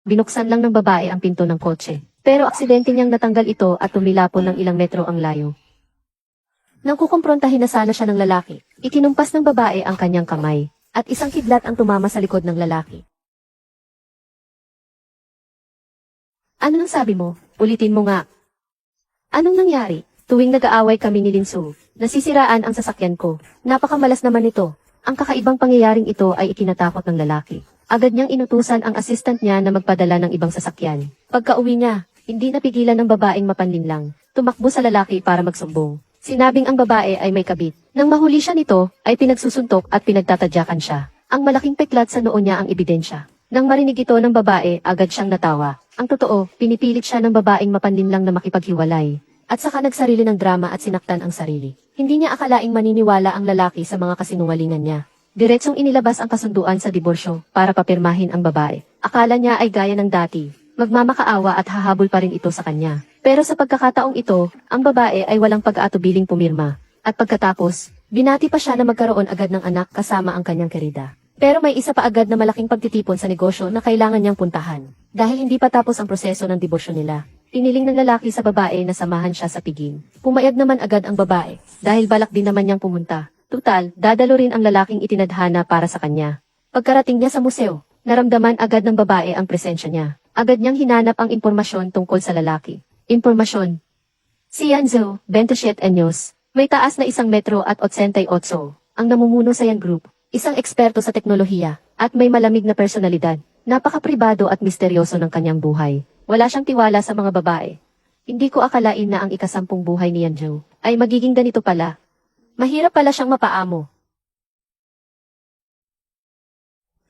Binuksan lang ng babae ang pinto ng kotse. Pero aksidente niyang natanggal ito at tumilapon ng ilang metro ang layo. Nang kukumprontahin na sana siya ng lalaki, ikinumpas ng babae ang kanyang kamay, at isang kidlat ang tumama sa likod ng lalaki. Ano nang sabi mo? Ulitin mo nga. Anong nangyari? Tuwing nag-aaway kami ni Linsu, nasisiraan ang sasakyan ko. Napakamalas naman ito. Ang kakaibang pangyayaring ito ay ikinatakot ng lalaki. Agad niyang inutusan ang assistant niya na magpadala ng ibang sasakyan. Pagka-uwi niya, hindi napigilan ng babaeng mapanlinlang. Tumakbo sa lalaki para magsumbong. Sinabing ang babae ay may kabit. Nang mahuli siya nito, ay pinagsusuntok at pinagtatadyakan siya. Ang malaking peklat sa noo niya ang ebidensya. Nang marinig ito ng babae, agad siyang natawa. Ang totoo, pinipilit siya ng babaeng mapanlinlang na makipaghiwalay. At saka nagsarili ng drama at sinaktan ang sarili. Hindi niya akalaing maniniwala ang lalaki sa mga kasinungalingan niya. Diretsong inilabas ang kasunduan sa diborsyo para papirmahin ang babae. Akala niya ay gaya ng dati. Magmamakaawa at hahabol pa rin ito sa kanya. Pero sa pagkakataong ito, ang babae ay walang pag-aatubiling pumirma. At pagkatapos, binati pa siya na magkaroon agad ng anak kasama ang kanyang kerida. Pero may isa pa agad na malaking pagtitipon sa negosyo na kailangan niyang puntahan. Dahil hindi pa tapos ang proseso ng diborsyo nila. Piniling ng lalaki sa babae na samahan siya sa piging. Pumayag naman agad ang babae, dahil balak din naman niyang pumunta. Tutal, dadalo rin ang lalaking itinadhana para sa kanya. Pagkarating niya sa museo, naramdaman agad ng babae ang presensya niya. Agad niyang hinanap ang impormasyon tungkol sa lalaki. Impormasyon. Si Yanzo, 27 anyos, may taas na 1 metro at 88, ang namumuno sa Yan Group, isang eksperto sa teknolohiya, at may malamig na personalidad. Napaka-pribado at misteryoso ng kanyang buhay. Wala siyang tiwala sa mga babae. Hindi ko akalain na ang ika-10 buhay ni Yanjo ay magiging ganito pala. Mahirap pala siyang mapaamo.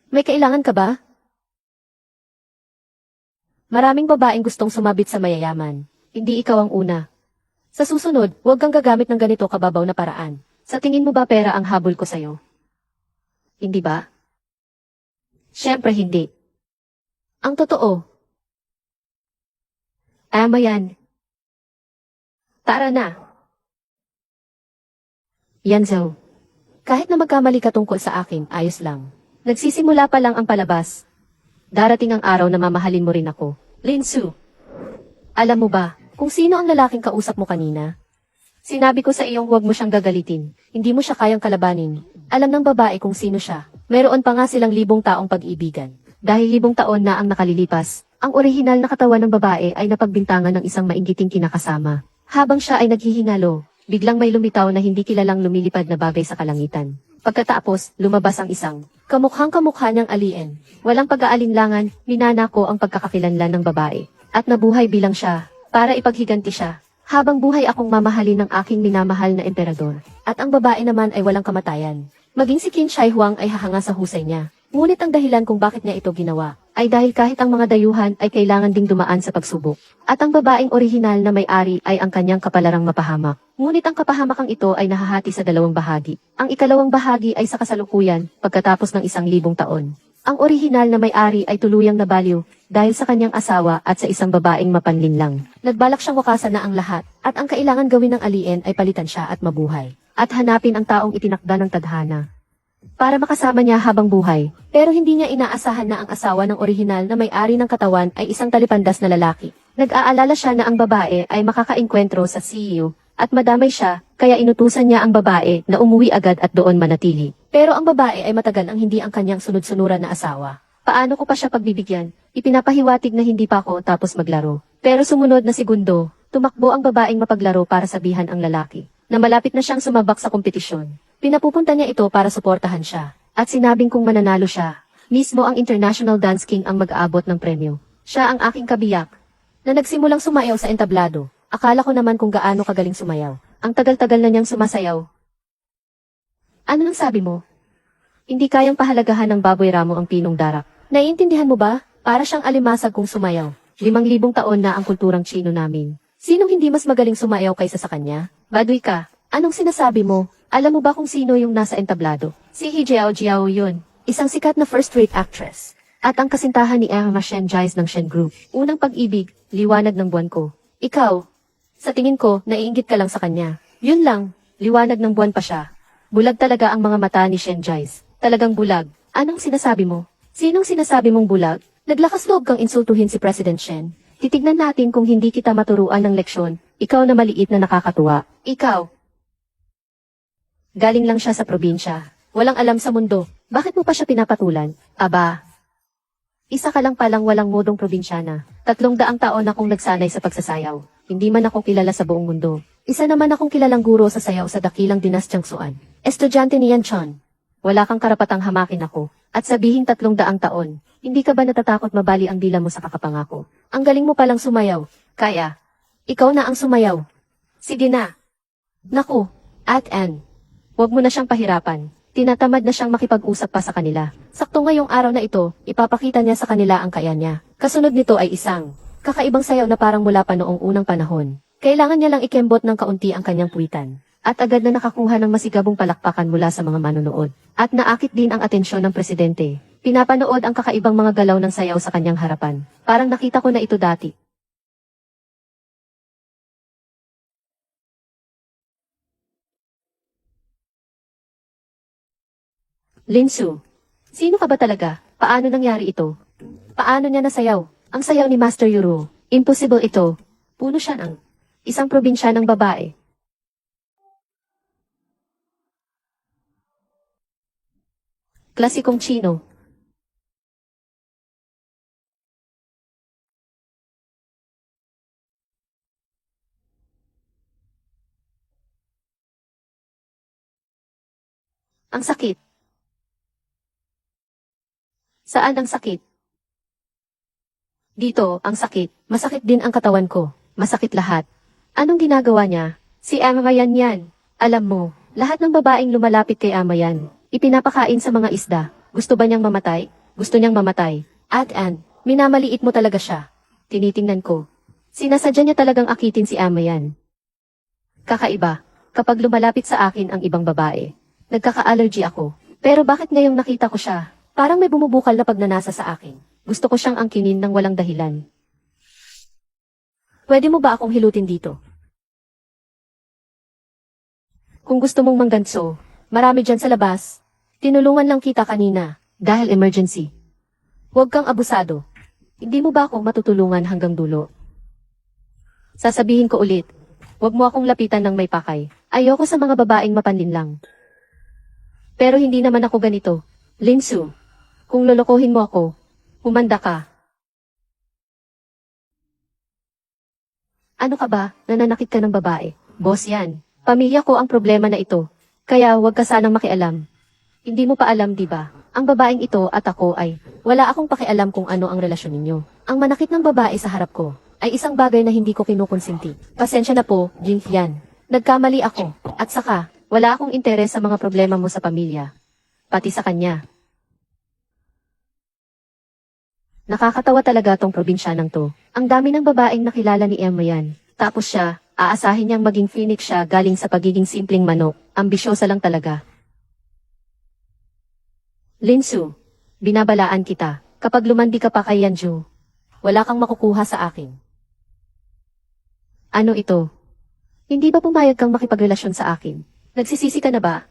May kailangan ka ba? Maraming babaeng gustong sumabit sa mayayaman. Hindi ikaw ang una. Sa susunod, huwag kang gagamit ng ganito kababaw na paraan. Sa tingin mo ba pera ang habol ko sa'yo? Hindi ba? Siyempre hindi. Ang totoo. Ama yan. Tara na. Yanzo. Kahit na magkamali ka tungkol sa akin, ayos lang. Nagsisimula pa lang ang palabas. Darating ang araw na mamahalin mo rin ako. Linsu. Alam mo ba, kung sino ang lalaking kausap mo kanina? Sinabi ko sa iyong huwag mo siyang gagalitin. Hindi mo siya kayang kalabanin. Alam ng babae kung sino siya. Meron pa nga silang 1,000 taong pag-ibigan. Dahil 1,000 taon na ang nakalilipas, ang orihinal na katawan ng babae ay napagbintangan ng isang mainggiting kinakasama. Habang siya ay naghihingalo, biglang may lumitaw na hindi kilalang lumilipad na bagay sa kalangitan. Pagkatapos, lumabas ang isang kamukhang-kamukha niyang alien. Walang pag-aalinlangan, minanako ang pagkakakilanlan ng babae. At nabuhay bilang siya, para ipaghiganti siya. Habang buhay akong mamahalin ng aking minamahal na emperador. At ang babae naman ay walang kamatayan. Maging si Qin Shi Huang ay hahanga sa husay niya. Ngunit ang dahilan kung bakit niya ito ginawa, ay dahil kahit ang mga dayuhan ay kailangan ding dumaan sa pagsubok. At ang babaeng orihinal na may-ari ay ang kanyang kapalarang mapahamak. Ngunit ang kapahamakang ito ay nahahati sa 2 bahagi. Ang ikalawang bahagi ay sa kasalukuyan, pagkatapos ng 1,000 taon. Ang orihinal na may-ari ay tuluyang nabaliw, dahil sa kanyang asawa at sa isang babaeng mapanlinlang. Nagbalak siyang wakasan na ang lahat, at ang kailangan gawin ng alien ay palitan siya at mabuhay. At hanapin ang taong itinakda ng tadhana. Para makasama niya habang buhay, pero hindi niya inaasahan na ang asawa ng orihinal na may-ari ng katawan ay isang talipandas na lalaki. Nag-aalala siya na ang babae ay makakaengkwentro sa CEO, at madamay siya, kaya inutusan niya ang babae na umuwi agad at doon manatili. Pero ang babae ay matagal ang hindi ang kanyang sunod-sunuran na asawa. Paano ko pa siya pagbibigyan? Ipinapahiwatig na hindi pa ako tapos maglaro. Pero sumunod na segundo, tumakbo ang babaeng mapaglaro para sabihan ang lalaki na malapit na siyang sumabak sa kompetisyon. Pinapupunta niya ito para suportahan siya. At sinabing kung mananalo siya, mismo ang International Dance King ang mag-aabot ng premyo. Siya ang aking kabiyak, na nagsimulang sumayaw sa entablado. Akala ko naman kung gaano kagaling sumayaw. Ang tagal-tagal na niyang sumasayaw. Ano nang sabi mo? Hindi kayang pahalagahan ng baboy ramo ang pinong darak. Naiintindihan mo ba? Para siyang alimasag kung sumayaw. 5,000 taon na ang kulturang Chino namin. Sinong hindi mas magaling sumayaw kaysa sa kanya? Baduy ka. Anong sinasabi mo? Alam mo ba kung sino yung nasa entablado? Si Hijiao Jiao yun. Isang sikat na first-rate actress. At ang kasintahan ni Emma Shen Jies ng Shen Group. Unang pag-ibig, liwanag ng buwan ko. Ikaw, sa tingin ko, naiinggit ka lang sa kanya. Yun lang, liwanag ng buwan pa siya. Bulag talaga ang mga mata ni Shen Jies. Talagang bulag. Anong sinasabi mo? Sinong sinasabi mong bulag? Naglakas loob kang insultuhin si President Shen. Titignan natin kung hindi kita maturuan ng leksyon. Ikaw na maliit na nakakatuwa. Ikaw. Galing lang siya sa probinsya. Walang alam sa mundo. Bakit mo pa siya pinapatulan? Aba. Isa ka lang palang walang modong probinsyana. 300 taon akong nagsanay sa pagsasayaw. Hindi man ako kilala sa buong mundo. Isa naman akong kilalang guro sa sayaw sa dakilang dinastyang Suan. Estudyante ni Yan Chon. Wala kang karapatang hamakin ako. At sabihing 300 taon. Hindi ka ba natatakot mabali ang dila mo sa kakapangako? Ang galing mo palang sumayaw. Kaya, ikaw na ang sumayaw. Sige na. Naku, At-an. Huwag mo na siyang pahirapan. Tinatamad na siyang makipag-usap pa sa kanila. Sakto ngayong araw na ito, ipapakita niya sa kanila ang kaya niya. Kasunod nito ay isang kakaibang sayaw na parang mula pa noong unang panahon. Kailangan niya lang ikembot ng kaunti ang kanyang puwitan. At agad na nakakuha ng masigabong palakpakan mula sa mga manonood. At naakit din ang atensyon ng presidente. Pinapanood ang kakaibang mga galaw ng sayaw sa kanyang harapan. Parang nakita ko na ito dati. Linsu, sino ka ba talaga? Paano nangyari ito? Paano niya nasayaw? Ang sayaw ni Master Yuro. Impossible ito. Puno siya ng isang probinsya ng babae. Klasikong Chino. Ang sakit. Saan ang sakit? Dito, ang sakit. Masakit din ang katawan ko. Masakit lahat. Anong ginagawa niya? Si Amayan yan. Alam mo, lahat ng babaeng lumalapit kay Amayan, ipinapakain sa mga isda. Gusto ba niyang mamatay? Gusto niyang mamatay. At-an, minamaliit mo talaga siya. Tinitingnan ko. Sinasadya niya talagang akitin si Amayan. Kakaiba. Kapag lumalapit sa akin ang ibang babae, nagkaka-allergy ako. Pero bakit ngayong nakita ko siya? Parang may bumubukal na pagnanasa sa akin. Gusto ko siyang angkinin ng walang dahilan. Pwede mo ba akong hilutin dito? Kung gusto mong mangganso, marami dyan sa labas. Tinulungan lang kita kanina, dahil emergency. Huwag kang abusado. Hindi mo ba ako matutulungan hanggang dulo? Sasabihin ko ulit, huwag mo akong lapitan ng may pakay. Ayoko sa mga babaeng mapanlinlang. Pero hindi naman ako ganito. Linsu, kung lolokohin mo ako, humanda ka. Ano ka ba, nananakit ka ng babae? Boss yan. Pamilya ko ang problema na ito. Kaya huwag ka sanang makialam. Hindi mo pa alam, di ba? Ang babaeng ito at ako ay, wala akong pakialam kung ano ang relasyon ninyo. Ang manakit ng babae sa harap ko, ay isang bagay na hindi ko kinukonsinti. Pasensya na po, Jinfian. Nagkamali ako. At saka, wala akong interes sa mga problema mo sa pamilya. Pati sa kanya. Nakakatawa talaga tong probinsyanang to. Ang dami ng babaeng nakilala ni Emma yan. Tapos siya, aasahin niyang maging phoenix siya galing sa pagiging simpleng manok. Ambisyosa lang talaga. Linsu, binabalaan kita. Kapag lumandi ka pa kay Yanju, wala kang makukuha sa akin. Ano ito? Hindi ba pumayag kang makipagrelasyon sa akin? Nagsisisi ka na ba?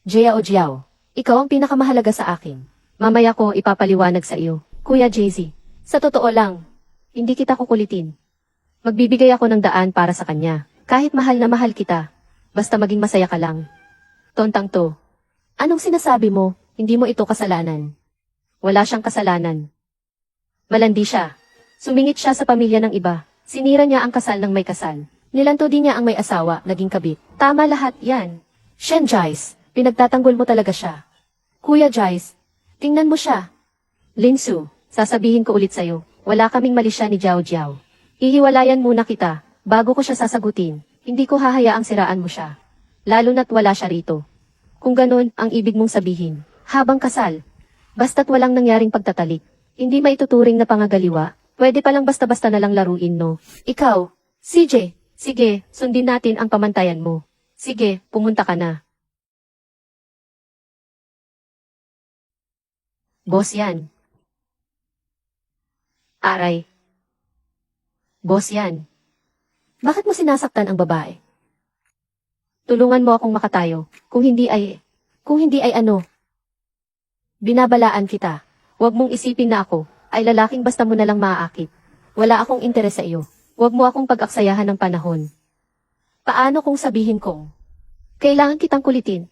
Jiao Jiao, ikaw ang pinakamahalaga sa akin. Mamaya ko ipapaliwanag sa iyo. Kuya Jay-Z, sa totoo lang, hindi kita kukulitin. Magbibigay ako ng daan para sa kanya. Kahit mahal na mahal kita. Basta maging masaya ka lang. Tontang to. Anong sinasabi mo? Hindi mo ito kasalanan. Wala siyang kasalanan. Malandi siya. Sumingit siya sa pamilya ng iba. Sinira niya ang kasal ng may kasal. Nilanto din niya ang may asawa, naging kabit. Tama lahat yan. Shen Jice, pinagtatanggol mo talaga siya. Kuya Jice, tingnan mo siya. Linsu, sasabihin ko ulit sa'yo, wala kaming mali siya ni Jiao Jiao. Ihiwalayan muna kita, bago ko siya sasagutin. Hindi ko hahayaang siraan mo siya. Lalo na't wala siya rito. Kung ganun, ang ibig mong sabihin, habang kasal, basta't walang nangyaring pagtatalik, hindi maituturing na pangagaliwa, pwede palang basta-basta na lang laruin, no? Ikaw, CJ, sige, sundin natin ang pamantayan mo. Sige, pumunta ka na. Boss yan. Aray. Boss yan. Bakit mo sinasaktan ang babae? Tulungan mo akong makatayo. Kung hindi ay ano. Binabalaan kita. Huwag mong isipin na ako. ay lalaking basta mo na lang maaakit. Wala akong interes sa iyo. Huwag mo akong pag-aksayahan ng panahon. Paano kung sabihin kong, kailangan kitang kulitin?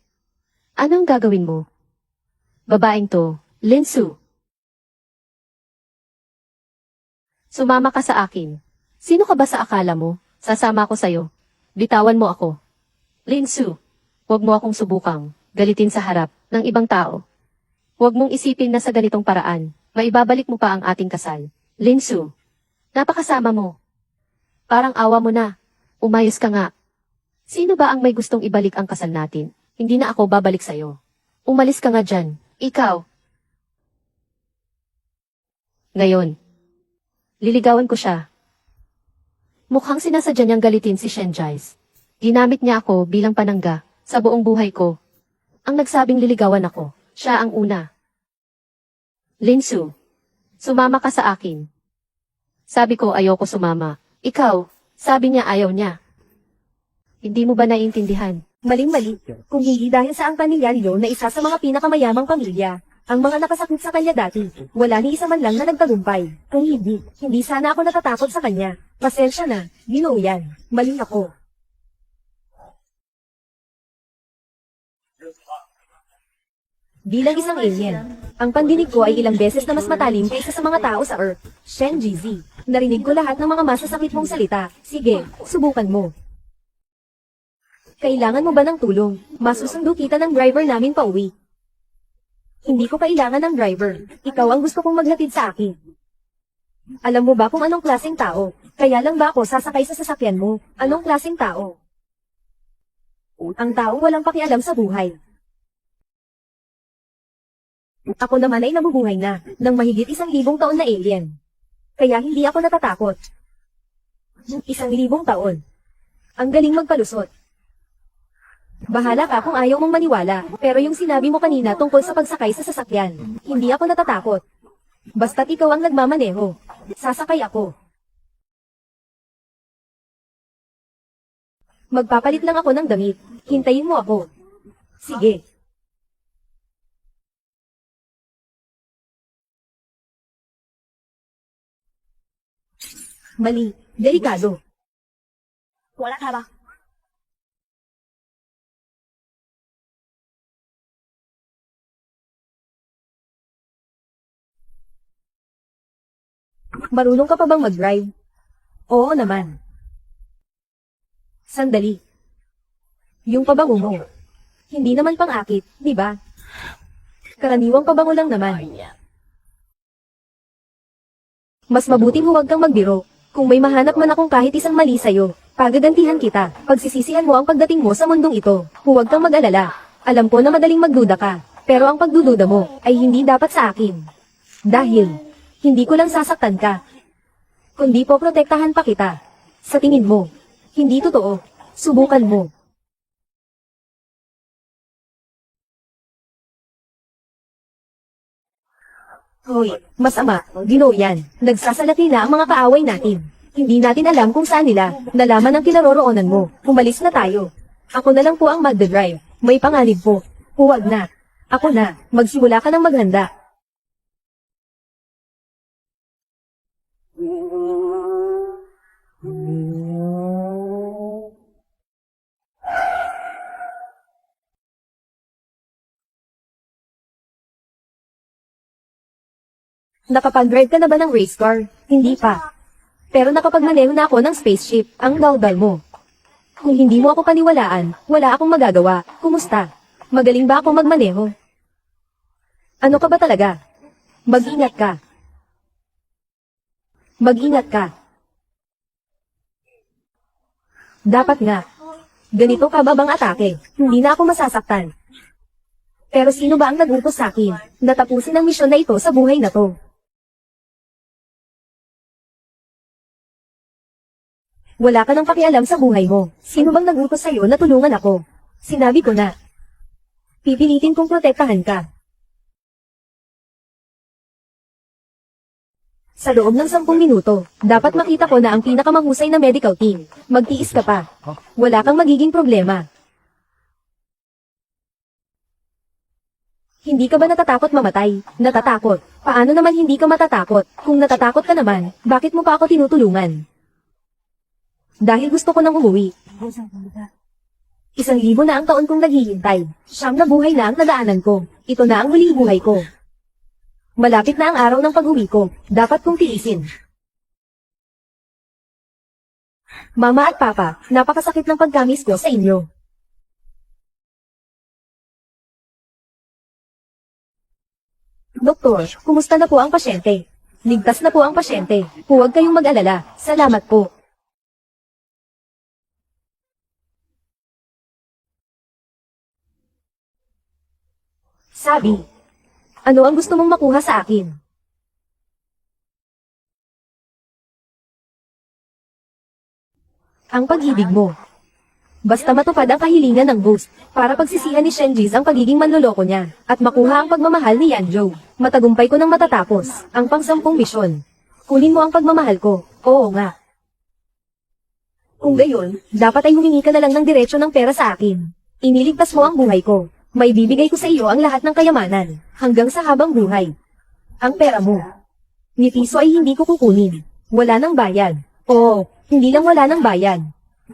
Anong gagawin mo? Babaeng to, Linsu. Sumama ka sa akin. Sino ka ba sa akala mo? Sasama ako sa'yo. Bitawan mo ako. Linsu, huwag mo akong subukang galitin sa harap ng ibang tao. Huwag mong isipin na sa ganitong paraan, maibabalik mo pa ang ating kasal. Linsu, napakasama mo. Parang awa mo na. Umayos ka nga. Sino ba ang may gustong ibalik ang kasal natin? Hindi na ako babalik sa'yo. Umalis ka nga dyan. Ikaw. Ngayon, liligawan ko siya. Mukhang sinasadya niyang galitin si Shenjais. Ginamit niya ako bilang panangga sa buong buhay ko. Ang nagsabing liligawan ako, siya ang una. Linsu, sumama ka sa akin. Sabi ko ayoko sumama. Ikaw, sabi niya ayaw niya. Hindi mo ba naiintindihan? Maling-mali. Kung hindi dahil sa ang pamilyaryo na isa sa mga pinakamayamang pamilya, ang mga nakasakit sa kanya dati, wala ni isa man lang na nagtagumpay. Kung hindi sana ako natatakot sa kanya. Pasensya na, Ginoo yan. Mali ako. Bilang isang alien, ang pandinig ko ay ilang beses na mas matalim kaysa sa mga tao sa Earth. Shen GZ, narinig ko lahat ng mga masasakit mong salita. Sige, subukan mo. Kailangan mo ba ng tulong? Masusundo kita ng driver namin pauwi. Hindi ko kailangan ng driver. Ikaw ang gusto kong maghatid sa akin. Alam mo ba kung anong klaseng tao? Kaya lang ba ako sasakay sa sasakyan mo? Anong klaseng tao? Ang taong walang pakialam sa buhay. Ako naman ay nabubuhay na, ng mahigit 1,000 taon na alien. Kaya hindi ako natatakot. 1,000 taon. Ang galing magpalusot. Bahala ka kung ayaw mong maniwala, pero yung sinabi mo kanina tungkol sa pagsakay sa sasakyan, hindi ako natatakot. Basta't ikaw ang nagmamaneho, sasakay ako. Magpapalit lang ako ng damit, hintayin mo ako. Sige. Mali, delikado. Wala ka ba? Marunong ka pa bang mag-drive? Oo naman. Sandali. Yung pabango mo. Hindi naman pang-akit, di ba? Karaniwang pabango lang naman. Mas mabuting huwag kang magbiro. Kung may mahanap man akong kahit isang mali sa'yo, pagagantihan kita. Pagsisisihan mo ang pagdating mo sa mundong ito. Huwag kang mag-alala. Alam ko na madaling magduda ka. Pero ang pagdududa mo ay hindi dapat sa akin. Dahil, hindi ko lang sasaktan ka. Kundi po protektahan pa kita. Sa tingin mo, hindi totoo. Subukan mo. Hoy, masama, Ginoo yan. Nagsasalati na ang mga kaaway natin. Hindi natin alam kung saan nila nalaman ang kinaroroonan mo. Umalis na tayo. Ako na lang po ang magdadrive. May panganib po. Huwag na. Ako na. Magsimula ka ng maghanda. Nakapag-drive ka na ba ng race car? Hindi pa. Pero nakapagmaneho na ako ng spaceship, ang daldal mo. Kung hindi mo ako paniwalaan, wala akong magagawa. Kumusta? Magaling ba ako magmaneho? Ano ka ba talaga? Mag-ingat ka. Mag-ingat ka. Dapat nga. Ganito ka ba bang atake? Hindi na ako masasaktan. Pero sino ba ang nag-utos sa akin na tapusin ang misyon na ito sa buhay na to? Wala ka nang pakialam sa buhay mo. Sino bang nag-utos sa'yo na tulungan ako? Sinabi ko na. Pipilitin kong protektahan ka. Sa loob ng 10 minuto, dapat makita ko na ang pinakamahusay na medical team. Magtiis ka pa. Wala kang magiging problema. Hindi ka ba natatakot mamatay? Natatakot. Paano naman hindi ka matatakot? Kung natatakot ka naman, bakit mo pa ako tinutulungan? Dahil gusto ko nang umuwi. 1,000 na ang taon kong naghihintay. 9 na buhay na ang nadaanan ko. Ito na ang huling buhay ko. Malapit na ang araw ng pag-uwi ko. Dapat kong tiisin. Mama at Papa, napakasakit ng pagkamis ko sa inyo. Doktor, kumusta na po ang pasyente? Ligtas na po ang pasyente. Huwag kayong mag-alala. Salamat po. Sabi, ano ang gusto mong makuha sa akin? Ang pag-ibig mo. Basta matupad ang kahilingan ng ghost, para pagsisihan ni Shenjiz ang pagiging manloloko niya, at makuha ang pagmamahal ni Yanzhou. Matagumpay ko nang matatapos, ang pang-10 misyon. Kunin mo ang pagmamahal ko, oo nga. Kung gayon, dapat ay humingi ka na lang ng diretsyo ng pera sa akin. Iniligtas mo ang buhay ko. May bibigay ko sa iyo ang lahat ng kayamanan, hanggang sa habang buhay. Ang pera mo. Ni piso ay hindi ko kukunin. Wala nang bayad. Oo, hindi lang wala nang bayad.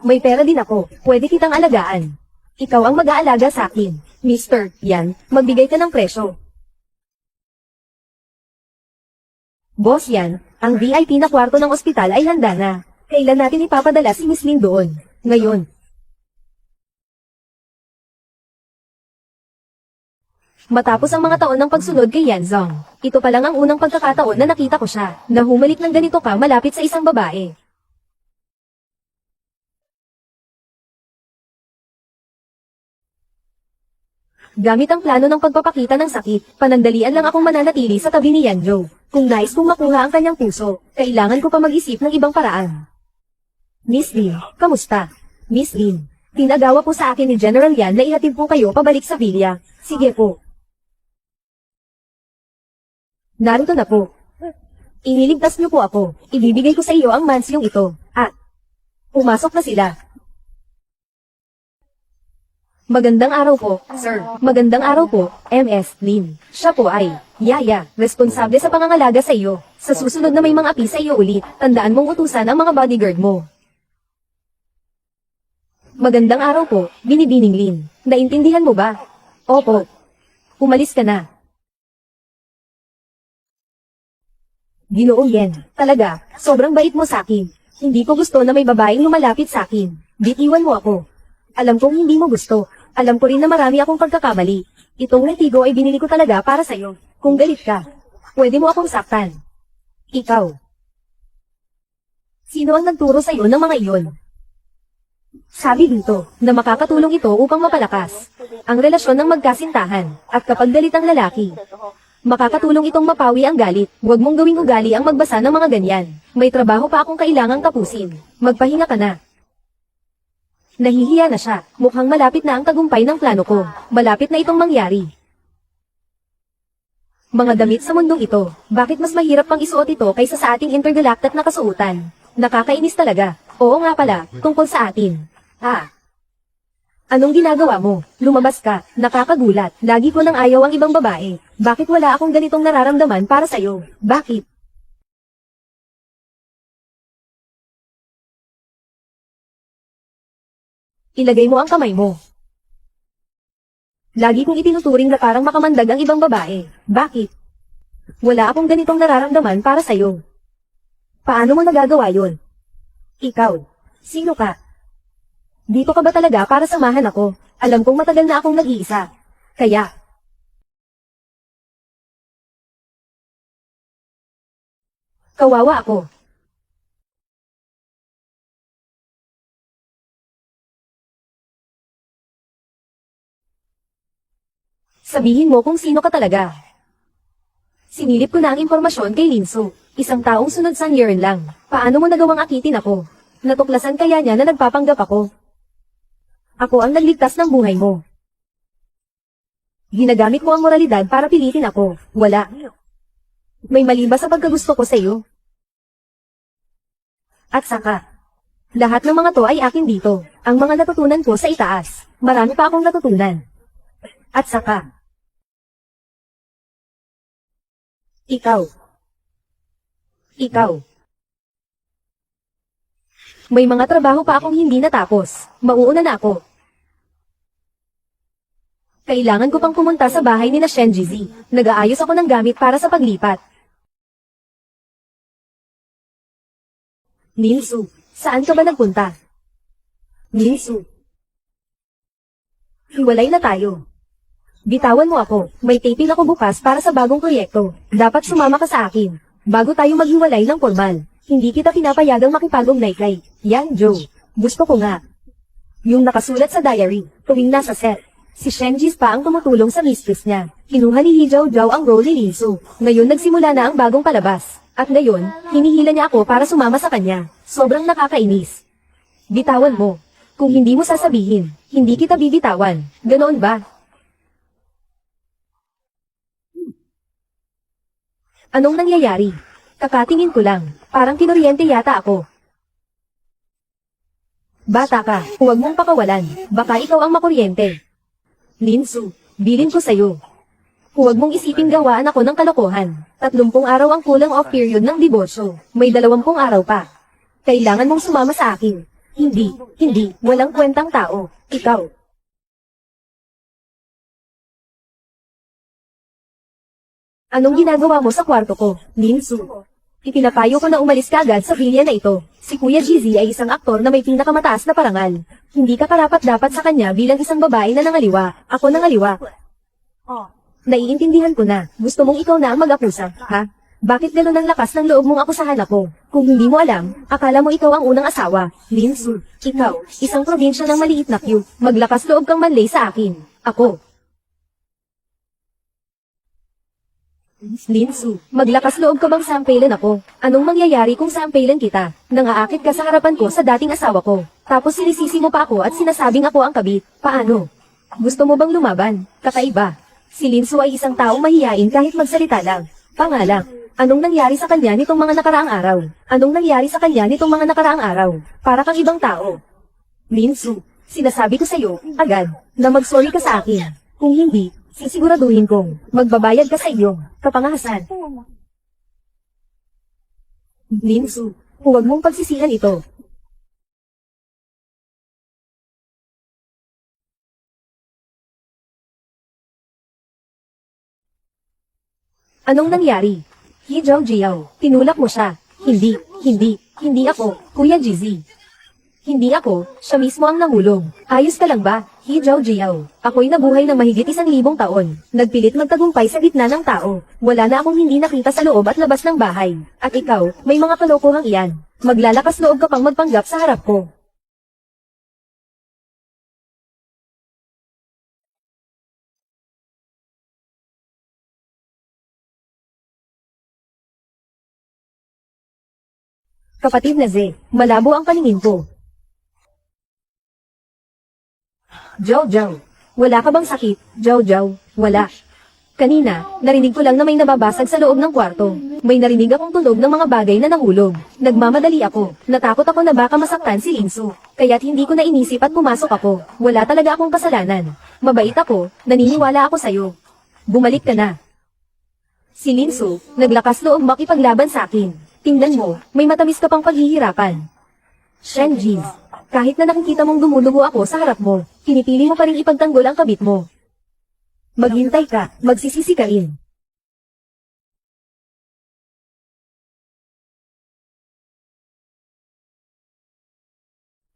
May pera din ako, pwede kitang alagaan. Ikaw ang mag-aalaga sa akin. Mister, yan, magbigay ka ng presyo. Boss yan, ang VIP na kwarto ng ospital ay handa na. Kailan natin ipapadala si Miss Lin doon? Ngayon. Matapos ang mga taon ng pagsunod kay Yanzong, ito pa lang ang unang pagkakataon na nakita ko siya, na humalik ng ganito ka malapit sa isang babae. Gamit ang plano ng pagpapakita ng sakit, panandalian lang akong mananatili sa tabi ni Yanzhou. Kung nais kong makuha ang kanyang puso, kailangan ko pa mag-isip ng ibang paraan. Miss Lin, kamusta? Miss Lin, tinagawa po sa akin ni General Yan na ihatid po kayo pabalik sa villa. Sige po. Narito na po. Iniligtas niyo po ako. Ibibigay ko sa iyo ang mansyong ito. At, pumasok na sila. Magandang araw po, sir. Magandang araw po, MS Lin. Siya po ay, Yaya, responsable sa pangangalaga sa iyo. Sa susunod na may mga api sa iyo ulit, tandaan mong utusan ang mga bodyguard mo. Magandang araw po, Binibining Lin. Naintindihan mo ba? Opo. Umalis ka na. Ginoong Yen, talaga, sobrang bait mo sa akin. Hindi ko gusto na may babaeng lumalapit sa akin. Bitiwan mo ako. Alam kong hindi mo gusto. Alam ko rin na marami akong pagkakamali. Itong retigo ay binili ko talaga para sa'yo. Kung galit ka, pwede mo akong saktan. Ikaw. Sino ang nagturo sa'yo ng mga iyon? Sabi dito, na makakatulong ito upang mapalakas ang relasyon ng magkasintahan, at kapag galit ang lalaki, makakatulong itong mapawi ang galit. Huwag mong gawing ugali ang magbasa ng mga ganyan. May trabaho pa akong kailangang tapusin. Magpahinga ka na. Nahihiya na siya. Mukhang malapit na ang tagumpay ng plano ko. Malapit na itong mangyari. Mga damit sa mundong ito, bakit mas mahirap pang isuot ito kaysa sa ating intergalactic na kasuotan? Nakakainis talaga. Oo nga pala, tungkol sa atin. Anong ginagawa mo? Lumabas ka, nakakagulat. Lagi ko nang ayaw ang ibang babae. Bakit wala akong ganitong nararamdaman para sa'yo? Bakit? Ilagay mo ang kamay mo. Lagi kong itinuturing na parang makamandag ang ibang babae. Bakit? Wala akong ganitong nararamdaman para sa'yo. Paano mo nagagawa yun? Ikaw, sino ka? Dito ka ba talaga para samahan ako? Alam kong matagal na akong nag-iisa. Kaya, kawawa ako. Sabihin mo kung sino ka talaga. Sinilip ko na ang impormasyon kay Linsu. Isang taong sunod sa Yearn lang. Paano mo nagawang akitin ako? Natuklasan kaya niya na nagpapanggap ako? Ako ang nagligtas ng buhay mo. Ginagamit mo ang moralidad para pilitin ako. Wala. May mali ba sa pagkagusto ko sa iyo? At saka, lahat ng mga to ay akin dito. Ang mga natutunan ko sa itaas. Marami pa akong natutunan. At saka, Ikaw. Ikaw. May mga trabaho pa akong hindi natapos. Mauuna na ako. Kailangan ko pang pumunta sa bahay ni na Shenji. Nag-aayos ako ng gamit para sa paglipat. Ninsu, saan ka ba nagpunta? Ninsu. Hiwalay na tayo. Bitawan mo ako, may taping ako bukas para sa bagong proyekto. Dapat sumama ka sa akin. Bago tayo maghiwalay ng formal. Hindi kita pinapayagang makipag-ugnaykay. Yan, Joe. Gusto ko nga. Yung nakasulat sa diary, tuwing nasa set. Si Shenji pa ang tumutulong sa mistress niya. Kinuha ni Hee Jiao ang role ni Linsu. Ngayon nagsimula na ang bagong palabas. At ngayon, hinihila niya ako para sumama sa kanya. Sobrang nakakainis. Bitawan mo. Kung hindi mo sasabihin, hindi kita bibitawan. Ganoon ba? Anong nangyayari? Kakatingin ko lang. Parang kinuryente yata ako. Bata ka, huwag mong pakawalan. Baka ikaw ang makuryente. Linsu, bilin ko sa'yo. Huwag mong isiping gawaan ako ng kalokohan. 30 araw ang kulang off period ng diborsyo. May 20 araw pa. Kailangan mong sumama sa akin. Hindi, walang kwentang tao. Ikaw. Anong ginagawa mo sa kwarto ko, Linsu? Ipinapayo ko na umalis ka agad sa villa na ito. Si Kuya GZ ay isang aktor na may pinakamataas na parangal. Hindi ka karapat-dapat sa kanya bilang isang babae na nangaliwa. Ako nangaliwa. Naiintindihan ko na. Gusto mong ikaw na ang mag-akusa, ha? Bakit gano'n ang lakas ng loob mong akusahan ako? Kung hindi mo alam, akala mo ikaw ang unang asawa. Linsu, ikaw, isang probinsya ng maliit na cute. Maglakas loob kang manlay sa akin. Ako. Linsu, maglakas loob ka bang sampailan ako? Anong mangyayari kung sampailan kita? Nangaakit ka sa harapan ko sa dating asawa ko. Tapos sinisisi mo pa ako at sinasabing ako ang kabit. Paano? Gusto mo bang lumaban? Kakaiba. Si Linsu ay isang taong mahiyain kahit magsalita lang. Pangalak, anong nangyari sa kanya nitong mga nakaraang araw? Anong nangyari sa kanya nitong mga nakaraang araw? Para kang ibang tao. Linsu, sinasabi ko sa'yo, agad, na mag-sorry ka sa akin. Kung hindi, sisiguraduhin kong magbabayad ka sa iyong kapangahasan. Linsu, huwag mong pagsisihan ito. Anong nangyari? Hee Jiao, tinulak mo siya. Hindi ako, Kuya GZ. Hindi ako, siya mismo ang nahulog. Ayos ka lang ba, Hee Jiao? Ako'y nabuhay ng mahigit 1,000 taon. Nagpilit magtagumpay sa gitna ng tao. Wala na akong hindi nakita sa loob at labas ng bahay. At ikaw, may mga kalokohang iyan. Maglalakas loob ka pang magpanggap sa harap ko. Kapatid na Z, malabo ang paningin ko. Jiao, wala ka bang sakit? Jiao, wala. Kanina, narinig ko lang na may nababasag sa loob ng kwarto. May narinig akong tunog ng mga bagay na nahulog. Nagmamadali ako. Natakot ako na baka masaktan si Linsu. Kaya't hindi ko na inisip at pumasok ako. Wala talaga akong kasalanan. Mabait ako, naniniwala ako sa'yo. Bumalik ka na. Si Linsu, naglakas loob makipaglaban sa akin. Tingnan mo, may matamis ka pang paghihirapan. Shenji, kahit na nakikita mong dumulugo ako sa harap mo, pinipili mo pa rin ipagtanggol ang kabit mo. Maghintay ka, magsisisi ka rin.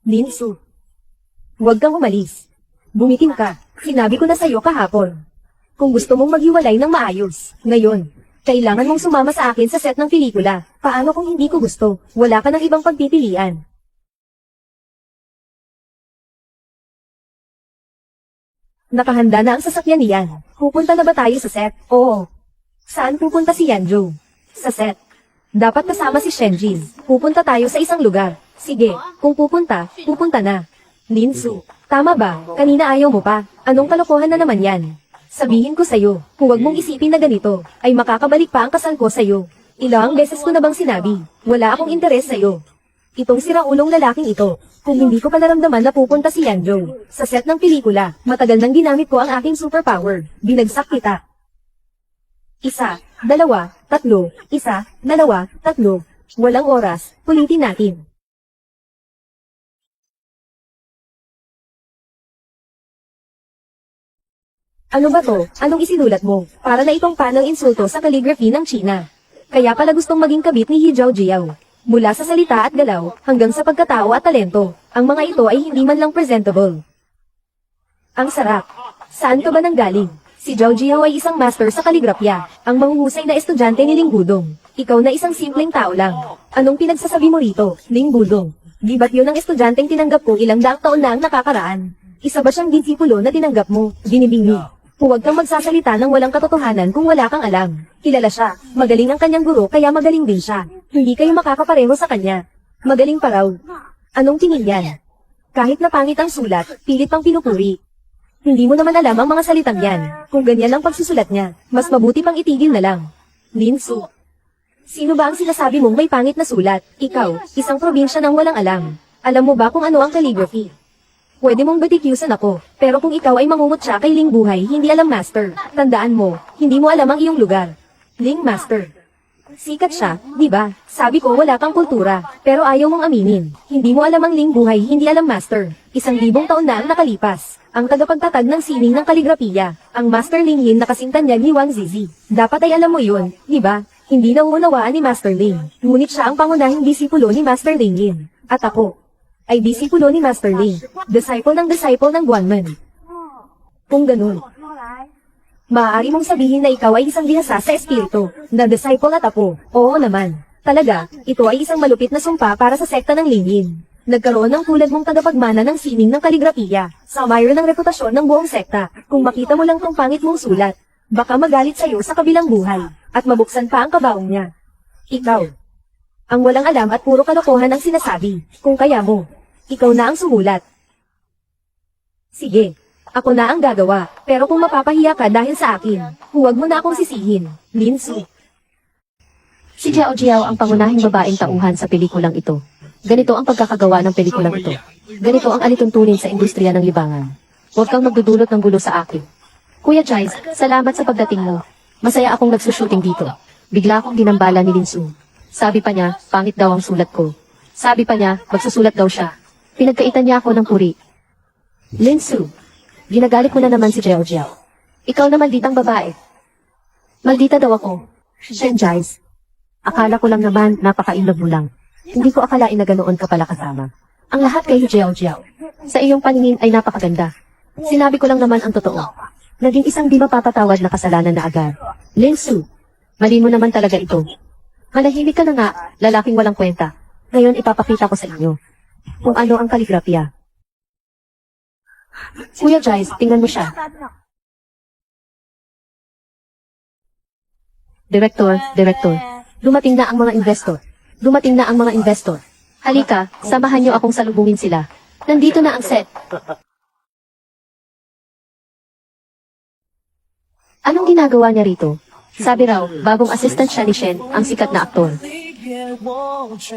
Linsu, huwag kang umalis. Bumitin ka, sinabi ko na sa'yo kahapon. Kung gusto mong maghiwalay ng maayos, ngayon, kailangan mong sumama sa akin sa set ng pelikula. Paano kung hindi ko gusto? Wala ka ng ibang pagpipilian. Nakahanda na ang sasakyan niyan. Pupunta na ba tayo sa set? Oo. Saan pupunta si Yanjo? Sa set. Dapat kasama si Shenji. Pupunta tayo sa isang lugar. Sige, kung pupunta na. Linsu, tama ba? Kanina ayaw mo pa. Anong kalokohan na naman yan? Sabihin ko sa'yo, huwag mong isipin na ganito, ay makakabalik pa ang kasal ko sa'yo. Ilang beses ko na bang sinabi, wala akong interes sa'yo. Itong siraulong lalaking ito, kung hindi ko pa naramdaman na pupunta si Yanjo, sa set ng pelikula, matagal nang ginamit ko ang aking superpower, binagsak kita. 1, 2, tatlo, isa, dalawa, tatlo. Walang oras, ulitin natin. Ano ba to? Anong isinulat mo? Para na itong panang insulto sa calligraphy ng China. Kaya pala gustong maging kabit ni He Zhaojiao. Mula sa salita at galaw, hanggang sa pagkatao at talento, ang mga ito ay hindi man lang presentable. Ang sarap. Saan ka ba nanggaling? Si Zhaojiao ay isang master sa kaligrafya, ang mahuhusay na estudyante ni Ling Budong. Ikaw na isang simpleng tao lang. Anong pinagsasabi mo rito, Ling Budong? Di ba't yun ang estudyanteng tinanggap ko ilang daang taon na ang nakakaraan? Isa ba siyang disipulo na tinanggap mo, binibingi? Huwag kang magsasalita ng walang katotohanan kung wala kang alam. Kilala siya, magaling ang kanyang guro kaya magaling din siya. Hindi kayo makakapareho sa kanya. Magaling pa raw. Anong tingin yan? Kahit na pangit ang sulat, pilit pang pinupuri. Hindi mo naman alam ang mga salitang yan. Kung ganyan ang pagsusulat niya, mas mabuti pang itigil na lang. Lin Su. Sino ba ang sinasabi mong may pangit na sulat? Ikaw, isang probinsya nang walang alam. Alam mo ba kung ano ang calligraphy? Pwede mong batikyusan ako, pero kung ikaw ay mangungutya kay Ling Buhay, hindi alam master. Tandaan mo, hindi mo alam ang iyong lugar. Ling Master. Sikat siya, di ba? Sabi ko wala kang kultura, pero ayaw mong aminin. Hindi mo alam ang Ling Buhay, hindi alam master. 1,000 taon na ang nakalipas. Ang tagapagtatag ng sining ng kaligrapiya, ang Master Ling Yin na kasintan niya ni Wang Zizi. Dapat ay alam mo yun, di ba? Hindi nauunawaan ni Master Ling. Ngunit siya ang pangunahing disipulo ni Master Ling Yin. At ako ay disipulo ni Master Ling, disciple ng Guanman. Kung ganun, maaari mong sabihin na ikaw ay isang lihasa sa espiritu, na disciple at apo. Oo naman. Talaga, ito ay isang malupit na sumpa para sa sekta ng Lingyin. Nagkaroon ng tulad mong tagapagmana ng sining ng kaligrapiya, sa mayroon ng reputasyon ng buong sekta. Kung makita mo lang tong pangit mong sulat, baka magalit sa'yo sa kabilang buhay, at mabuksan pa ang kabaong niya. Ikaw, ang walang alam at puro kalokohan ang sinasabi, kung kaya mo. Ikaw na ang sumulat. Sige, ako na ang gagawa, pero kung mapapahiya ka dahil sa akin, huwag mo na akong sisihin, Lin Su. Si Zhaojiao ang pangunahing babaeng tauhan sa pelikulang ito. Ganito ang pagkakagawa ng pelikulang ito. Ganito ang alituntunin sa industriya ng libangan. Huwag kang magdudulot ng gulo sa akin. Kuya Chize, salamat sa pagdating mo. Masaya akong nagsushooting dito. Bigla akong dinambala ni Lin Su. Sabi pa niya, pangit daw ang sulat ko. Sabi pa niya, magsusulat daw siya. Pinagkaitan niya ako ng puri. Lin Su, ginagalit mo na naman si Zhaojiao. Ikaw na malditang babae. Maldita daw ako. Shen Jize, akala ko lang naman napaka-inlove mo lang. Hindi ko akalain na ganoon ka pala kasama. Ang lahat kay Zhaojiao. Sa iyong paningin ay napakaganda. Sinabi ko lang naman ang totoo. Naging isang di mapapatawad na kasalanan na agad. Lin Su, mali mo naman talaga ito. Manahimik ka na nga, lalaking walang kwenta. Ngayon ipapakita ko sa inyo kung ano ang kaligrafya. Kuya Jize, tingnan mo siya. Director, dumating na ang mga investor. Halika, samahan niyo akong salubungin sila. Nandito na ang set. Anong ginagawa niya rito? Sabi raw, bagong assistant siya ni Shen, ang sikat na aktor. 我却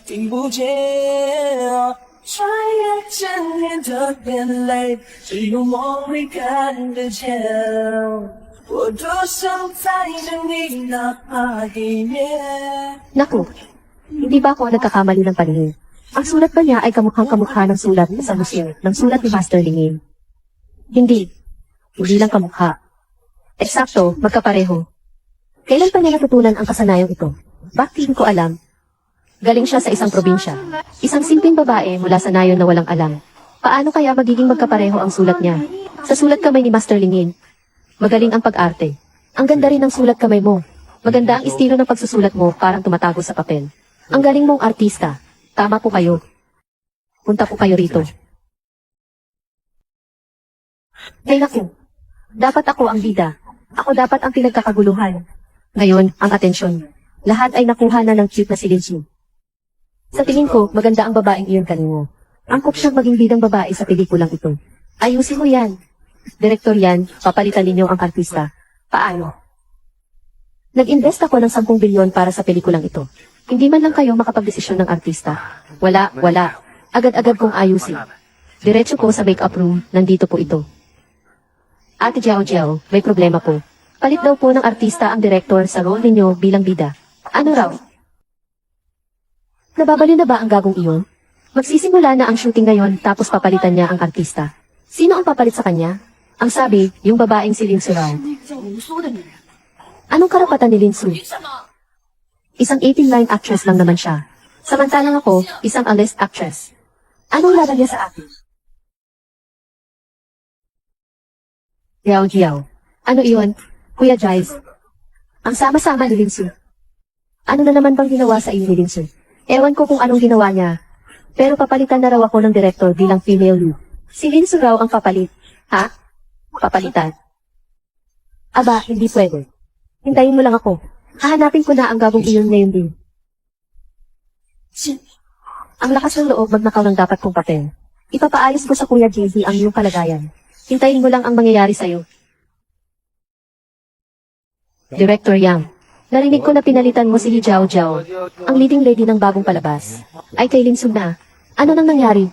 听不见，穿越千年的眼泪，只有梦里看得见。我多想再见你哪怕一面。 Naku, hindi ba ako nagkakamali ng paningin? Ang sulat ba niya ay kamukhang-kamukha ng sulat sa museo ng sulat ni Master Lingin? Hindi lang kamukha. Eksakto, magkapareho. Kailan pa niya natutunan ang kasanayang ito? Bakit ko alam? Galing siya sa isang probinsya. Isang simpleng babae mula sa nayon na walang alam. Paano kaya magiging magkapareho ang sulat niya? Sa sulat kamay ni Master Lingin, magaling ang pag-arte. Ang ganda rin ng sulat kamay mo. Maganda ang estilo ng pagsusulat mo, parang tumatago sa papel. Ang galing mong artista. Tama po kayo. Punta po kayo rito. Ay naku, dapat ako ang bida. Ako dapat ang pinagkakaguluhan. Ngayon, ang atensyon. Lahat ay nakuha na ng cute na si Lin Su. Sa tingin ko, maganda ang babaeng iyon kanino. Angkop siyang maging bidang babae sa pelikulang ito. Ayusin mo yan. Direktor yan, papalitan ninyo ang artista. Paano? Nag-invest ako ng 10 bilyon para sa pelikulang ito. Hindi man lang kayo makapagdesisyon ng artista. Wala. Agad-agad kong ayusin. Diretso po sa make-up room, nandito po ito. Ate Zhaojiao, may problema po. Palit daw po ng artista ang direktor sa role ninyo bilang bida. Ano raw? Nababaliw na ba ang gagong iyon? Magsisimula na ang shooting ngayon tapos papalitan niya ang artista. Sino ang papalit sa kanya? Ang sabi, yung babaeng si Linsu raw. Anong karapatan ni Linsu? Isang 18-line actress lang naman siya. Samantalang ako, isang A-list actress. Anong laban niya sa akin? Giao. Ano iyon? Kuya Jives. Ang sama-sama ni Linsu. Ano na naman bang ginawa sa iyo ni Linsu? Ewan ko kung anong ginawa niya. Pero papalitan na raw ako ng director bilang female lead. Si Linsu raw ang papalit. Ha? Papalitan? Aba, hindi pwede. Hintayin mo lang ako. Hahanapin ko na ang gagong iyon ngayon din. Ang lakas ng loob magnakaw ng dapat kong papel. Ipapaayos ko sa Kuya JZ ang iyong kalagayan. Hintayin mo lang ang mangyayari sa'yo. Director Yang, narinig ko na pinalitan mo si Jiao Jiao, ang leading lady ng bagong palabas. Ay kay Linsu na. Ano nang nangyari?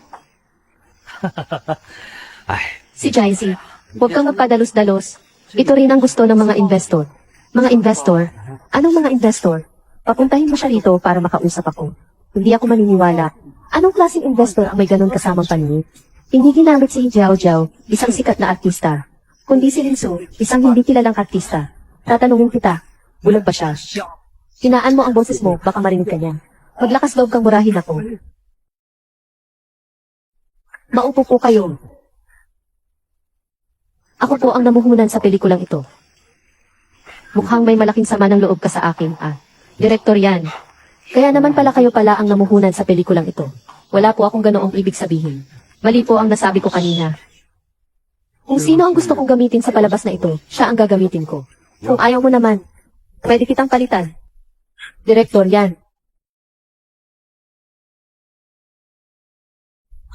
Si Jaizy, huwag kang magpadalos-dalos. Ito rin ang gusto ng mga investor. Mga investor? Anong mga investor? Papuntahin mo siya rito para makausap ako. Hindi ako maniniwala. Anong klaseng investor ang may ganun kasamang paningin? Hindi ginamit si Jiao Jiao, isang sikat na artista. Kundi si Linsu, isang hindi kilalang artista. Tatanungin kita, bulag ba siya? Hinaan mo ang boses mo, baka marinig ka niya. Maglakas loob kang murahin ako. Maupo po kayo. Ako po ang namuhunan sa pelikulang ito. Mukhang may malaking sama ng loob ka sa akin, Direktor yan. Kaya naman pala kayo pala ang namuhunan sa pelikulang ito. Wala po akong ganoong ibig sabihin. Mali po ang nasabi ko kanina. Kung sino ang gusto kong gamitin sa palabas na ito, siya ang gagamitin ko. Kung ayaw mo naman, pwede kitang palitan. Direktor yan.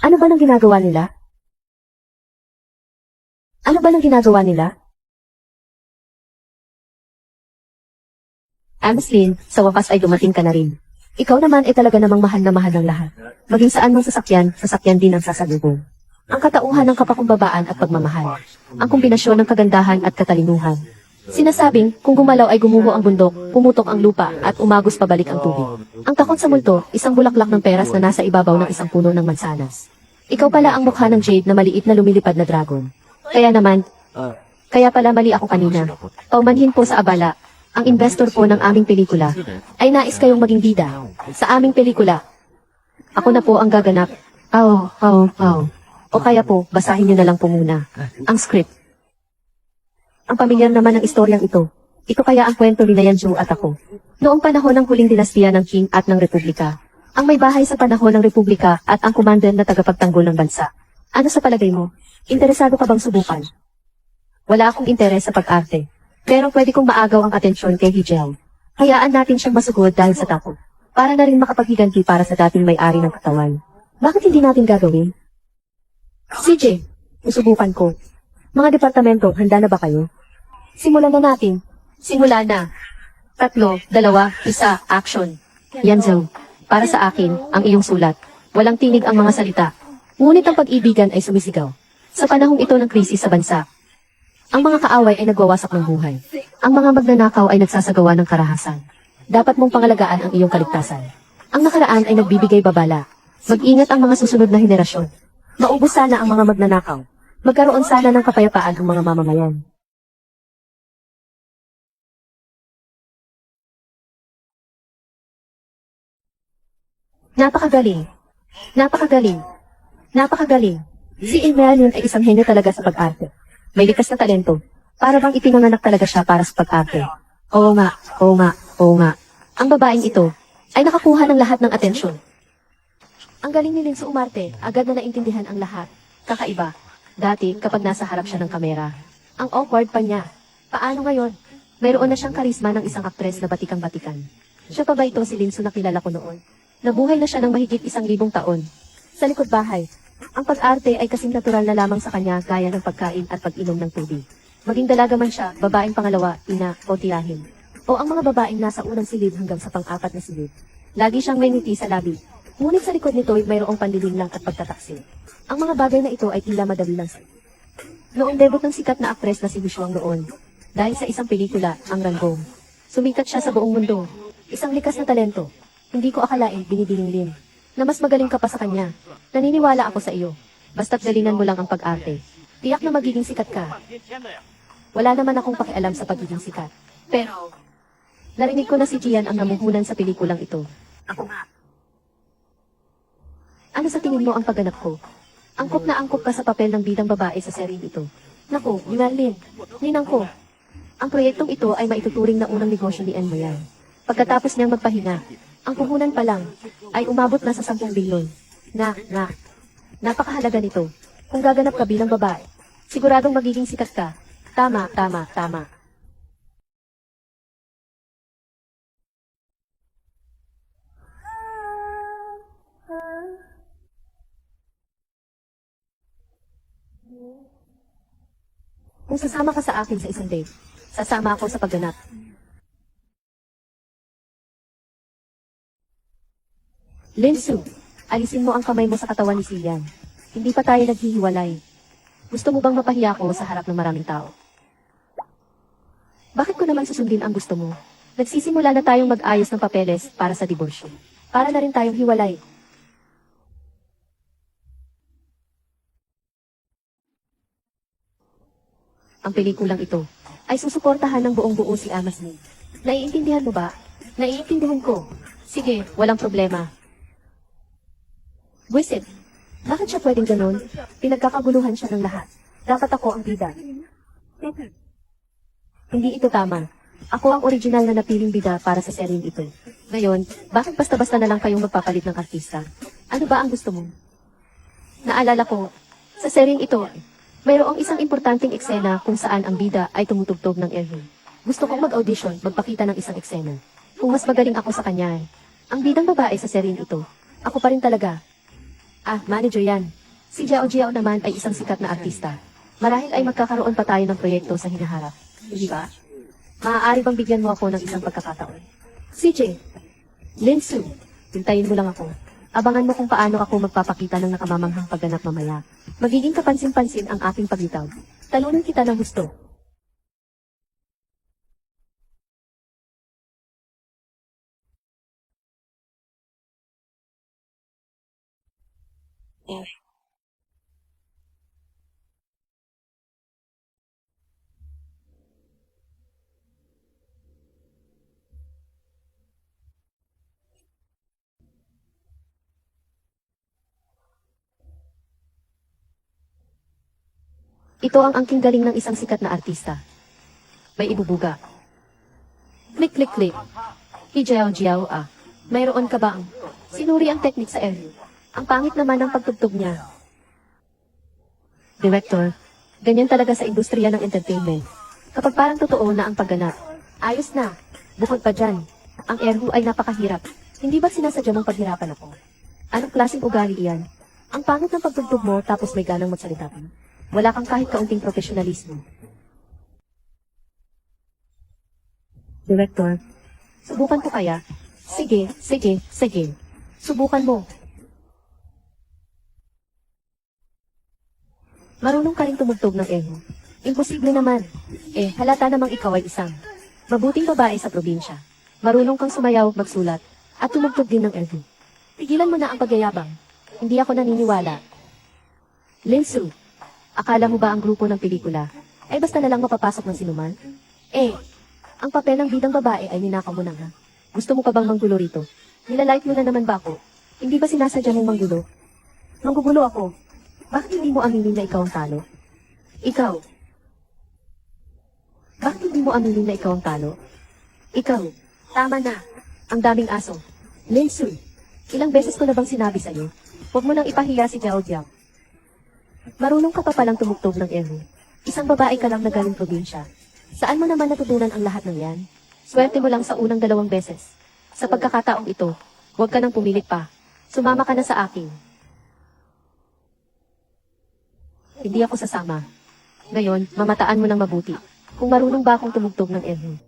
Ano ba nang ginagawa nila? Ano ba nang ginagawa nila? Amslin, sa wakas ay dumating ka na rin. Ikaw naman ay talaga namang mahal na mahal ng lahat. Maging saan mong sasakyan din ang sasalubong. Ang katauhan ng kapakumbabaan at pagmamahal. Ang kombinasyon ng kagandahan at katalinuhan. Sinasabing, kung gumalaw ay gumuho ang bundok, pumutok ang lupa, at umagos pabalik ang tubig. Ang takot sa multo, isang bulaklak ng peras na nasa ibabaw ng isang puno ng mansanas. Ikaw pala ang mukha ng jade na maliit na lumilipad na dragon. Kaya pala mali ako kanina. Paumanhin po sa abala, ang investor po ng aming pelikula, ay nais kayong maging bida. Sa aming pelikula, ako na po ang gaganap. O kaya po, basahin niyo na lang po muna ang script. Ang pamilyar naman ng istoryang ito. Ito kaya ang kwento ni Yanju at ako. Noong panahon ng huling dinastiya ng Qing at ng Republika. Ang may bahay sa panahon ng Republika at ang commander na tagapagtanggol ng bansa. Ano sa palagay mo? Interesado ka bang subukan? Wala akong interes sa pag-arte. Pero pwede kong maagaw ang atensyon kay Hijel. Hayaan natin siyang masugod dahil sa takot. Para na rin makapaghiganti para sa dating may-ari ng katawan. Bakit hindi natin gagawin? CJ, susubukan ko. Mga departamento, handa na ba kayo? Simulan na natin. Simula na. 3, 2, 1, action. Yanzo, para sa akin, ang iyong sulat. Walang tinig ang mga salita. Ngunit ang pag-ibigan ay sumisigaw. Sa panahong ito ng krisis sa bansa, ang mga kaaway ay nagwawasak ng buhay. Ang mga magnanakaw ay nagsasagawa ng karahasan. Dapat mong pangalagaan ang iyong kaligtasan. Ang nakaraan ay nagbibigay babala. Mag-ingat ang mga susunod na henerasyon. Maubos sana ang mga magnanakaw. Magkaroon sana ng kapayapaan ang mga mamamayan. Napakagaling. Napakagaling. Napakagaling. Si Imelion ay isang henyo talaga sa pag-arte. May likas na talento. Para bang ipinanganak talaga siya para sa pag-arte. Oo nga, oo nga, oo nga. Ang babaeng ito ay nakakuha ng lahat ng atensyon. Ang galing ni Linsu umarte, agad na naintindihan ang lahat. Kakaiba. Dati, kapag nasa harap siya ng kamera, ang awkward pa niya. Paano ngayon? Mayroon na siyang karisma ng isang aktres na batikang-batikan. Siya pa ba ito si Linsu na kilala ko noon? Nabuhay na siya ng mahigit 1,000 taon. Sa likod bahay, ang pag-arte ay kasing natural na lamang sa kanya gaya ng pagkain at pag-inom ng tubig. Maging dalaga man siya, babaeng pangalawa, ina, o tiyahin. O ang mga babaeng nasa unang silid hanggang sa pang-4 na silid. Lagi siyang may ngiti sa labi. Ngunit sa likod nito ay mayroong panlilinlang at pagtataksil. Ang mga bagay na ito ay tila madali lang sa. Noong debut ng sikat na aktres na si Wishuang noon, Dahil sa isang pelikula, ang Ranggong. Sumikat siya sa buong mundo. Isang likas na talento. Hindi ko akalain binibilin na mas magaling ka pa sa kanya. Naniniwala ako sa iyo. Basta't galingan mo lang ang pag-arte. Tiyak na magiging sikat ka. Wala naman akong pakialam sa pagiging sikat. Pero, narinig ko na si Gian ang namuhunan sa pelikulang ito. Ako nga. Ano sa tingin mo ang pagganap ko? Angkop na angkop ka sa papel ng bidang babae sa seryeng ito. Naku, Marilyn, ninang ko. Ang proyektong ito ay maituturing na unang negosyo ni Enmo yan. Pagkatapos niyang magpahinga, ang puhunan pa lang ay umabot na sa 10 bilyon. Napakahalaga nito. Kung gaganap ka bilang babae, siguradong magiging sikat ka. Tama. Kung sasama ka sa akin sa isang date, sasama ako sa pagganap. Linsu, alisin mo ang kamay mo sa katawan ni Sian. Hindi pa tayo naghihiwalay. Gusto mo bang mapahiya ko sa harap ng maraming tao? Bakit ko naman susundin ang gusto mo? Nagsisimula na tayong mag-ayos ng papeles para sa diborsyo. Para na rin tayong hiwalay. Ang pelikulang ito ay susuportahan ng buong buo si Amasni. Naiintindihan mo ba? Naiintindihan ko. Sige, walang problema. Buisit, bakit siya pwedeng ganon? Pinagkakaguluhan siya ng lahat. Dapat ako ang bida. Hindi ito tama. Ako ang original na napiling bida para sa seryeng ito. Ngayon, bakit basta-basta na lang kayong magpapalit ng artista? Ano ba ang gusto mo? Naalala ko, sa seryeng ito, mayroong isang importanteng eksena kung saan ang bida ay tumutugtog ng airhorn. Gusto kong mag-audition, magpakita ng isang eksena. Kung mas magaling ako sa kanya, ang bidang babae sa seryeng ito, ako pa rin talaga. Manager yan. Si Jiao Jiao naman ay isang sikat na artista. Marahil ay magkakaroon pa tayo ng proyekto sa hinaharap. Hindi ba? Maaari bang bigyan mo ako ng isang pagkakataon? CJ, Linsu, hintayin mo lang ako. Abangan mo kung paano ako magpapakita ng nakamamanghang pagganap mamaya. Magiging kapansin-pansin ang aking paglitaw. Talunan kita ng gusto. Ito ang angking galing ng isang sikat na artista. May ibubuga. Click, click, click. Hijiao Jiao mayroon ka ba ang sinuri ang technique sa air? Ang pangit naman ng pagtugtog niya. Director, ganyan talaga sa industriya ng entertainment. Kapag parang totoo na ang pagganap, ayos na. Bukod pa dyan, ang airhu ay napakahirap. Hindi ba sinasadya mong paghirapan ako? Anong klaseng ugali iyan? Ang pangit ng pagtugtog mo tapos may ganang magsalita ka. Wala kang kahit kaunting profesionalismo. Director, subukan ko kaya? Sige. Subukan mo. Marunong ka rin tumugtog ng eho. Imposible naman. Halata namang ikaw ay isang mabuting babae sa probinsya. Marunong kang sumayaw, magsulat, at tumugtog din ng eho. Tigilan mo na ang pagyayabang. Hindi ako naniniwala. Linsu, akala mo ba ang grupo ng pelikula ay basta na lang mapapasok ng sinuman? Ang papel ng bidang babae ay ninakaw mo na nga. Gusto mo pa bang manggulo rito? Nilalike mo na naman ba ako? Hindi ba sinasadya mong manggulo? Manggugulo ako. Bakit hindi mo aminin na ikaw ang talo? Ikaw. Bakit hindi mo aminin na ikaw ang talo? Ikaw. Tama na. Ang daming aso. Linsu, ilang beses ko na bang sinabi sa'yo? Huwag mo nang ipahiya si Jiao Jiao. Marunong ka pa palang tumugtog ng eho. Isang babae ka lang na galing probinsya. Saan mo naman natutunan ang lahat ng yan? Swerte mo lang sa unang 2 beses. Sa pagkakataong ito, huwag ka nang pumilit pa. Sumama ka na sa akin. Hindi ako sasama. Ngayon, mamataan mo ng mabuti. Kung marunong ba akong tumugtog ng eho.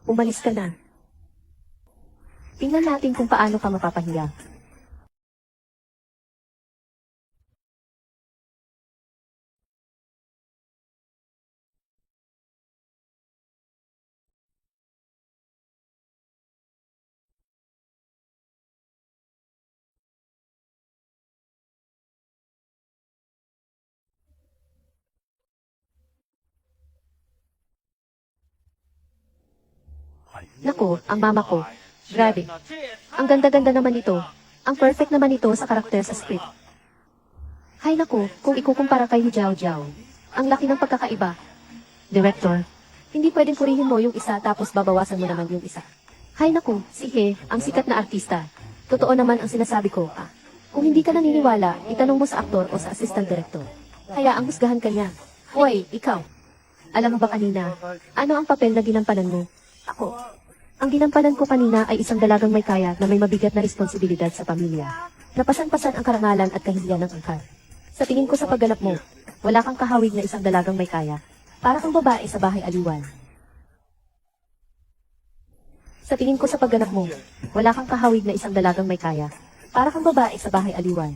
Umalis ka na. Tingnan natin kung paano ka mapapahiya. Naku, ang mama ko. Grabe. Ang ganda-ganda naman ito. Ang perfect naman ito sa karakter sa script. Hay naku, kung ikukumpara kay Jiao Jiao. Ang laki ng pagkakaiba. Director, hindi pwedeng purihin mo yung isa tapos babawasan mo naman yung isa. Hay naku, si He, ang sikat na artista. Totoo naman ang sinasabi ko. Kung hindi ka naniniwala, itanong mo sa aktor o sa assistant director. Kaya ang husgahan ka niya. Hoy, ikaw. Alam mo ba kanina, ano ang papel na ginampanan mo? Ako. Ang ginampanan ko kanina ay isang dalagang may kaya na may mabigat na responsibilidad sa pamilya. Napasan-pasan ang karangalan at kahihiyan ng angkan. Sa tingin ko sa pagganap mo, wala kang kahawig na isang dalagang may kaya. Para kang babae sa bahay aliwan. Sa tingin ko sa pagganap mo, wala kang kahawig na isang dalagang may kaya. Para kang babae sa bahay aliwan.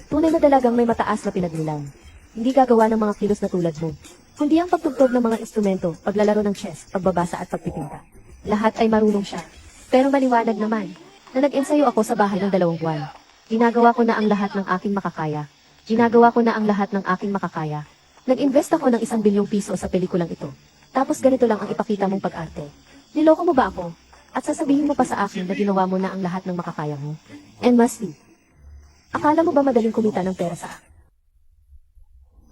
Tunay na dalagang may mataas na pinagnilang. Hindi gagawa ng mga kilos na tulad mo. Kundi ang pagtugtog ng mga instrumento, paglalaro ng chess, pagbabasa at pagpipinta. Lahat ay marunong siya. Pero maliwanag naman, na nag-ensayo ako sa bahay ng 2 buwan. Ginagawa ko na ang lahat ng aking makakaya. Ginagawa ko na ang lahat ng aking makakaya. Nag-invest ako ng 1 bilyong piso sa pelikulang ito. Tapos ganito lang ang ipakita mong pag-arte. Niloko mo ba ako? At sasabihin mo pa sa akin na ginawa mo na ang lahat ng makakaya mo. And mostly, akala mo ba madaling kumita ng pera sa akin?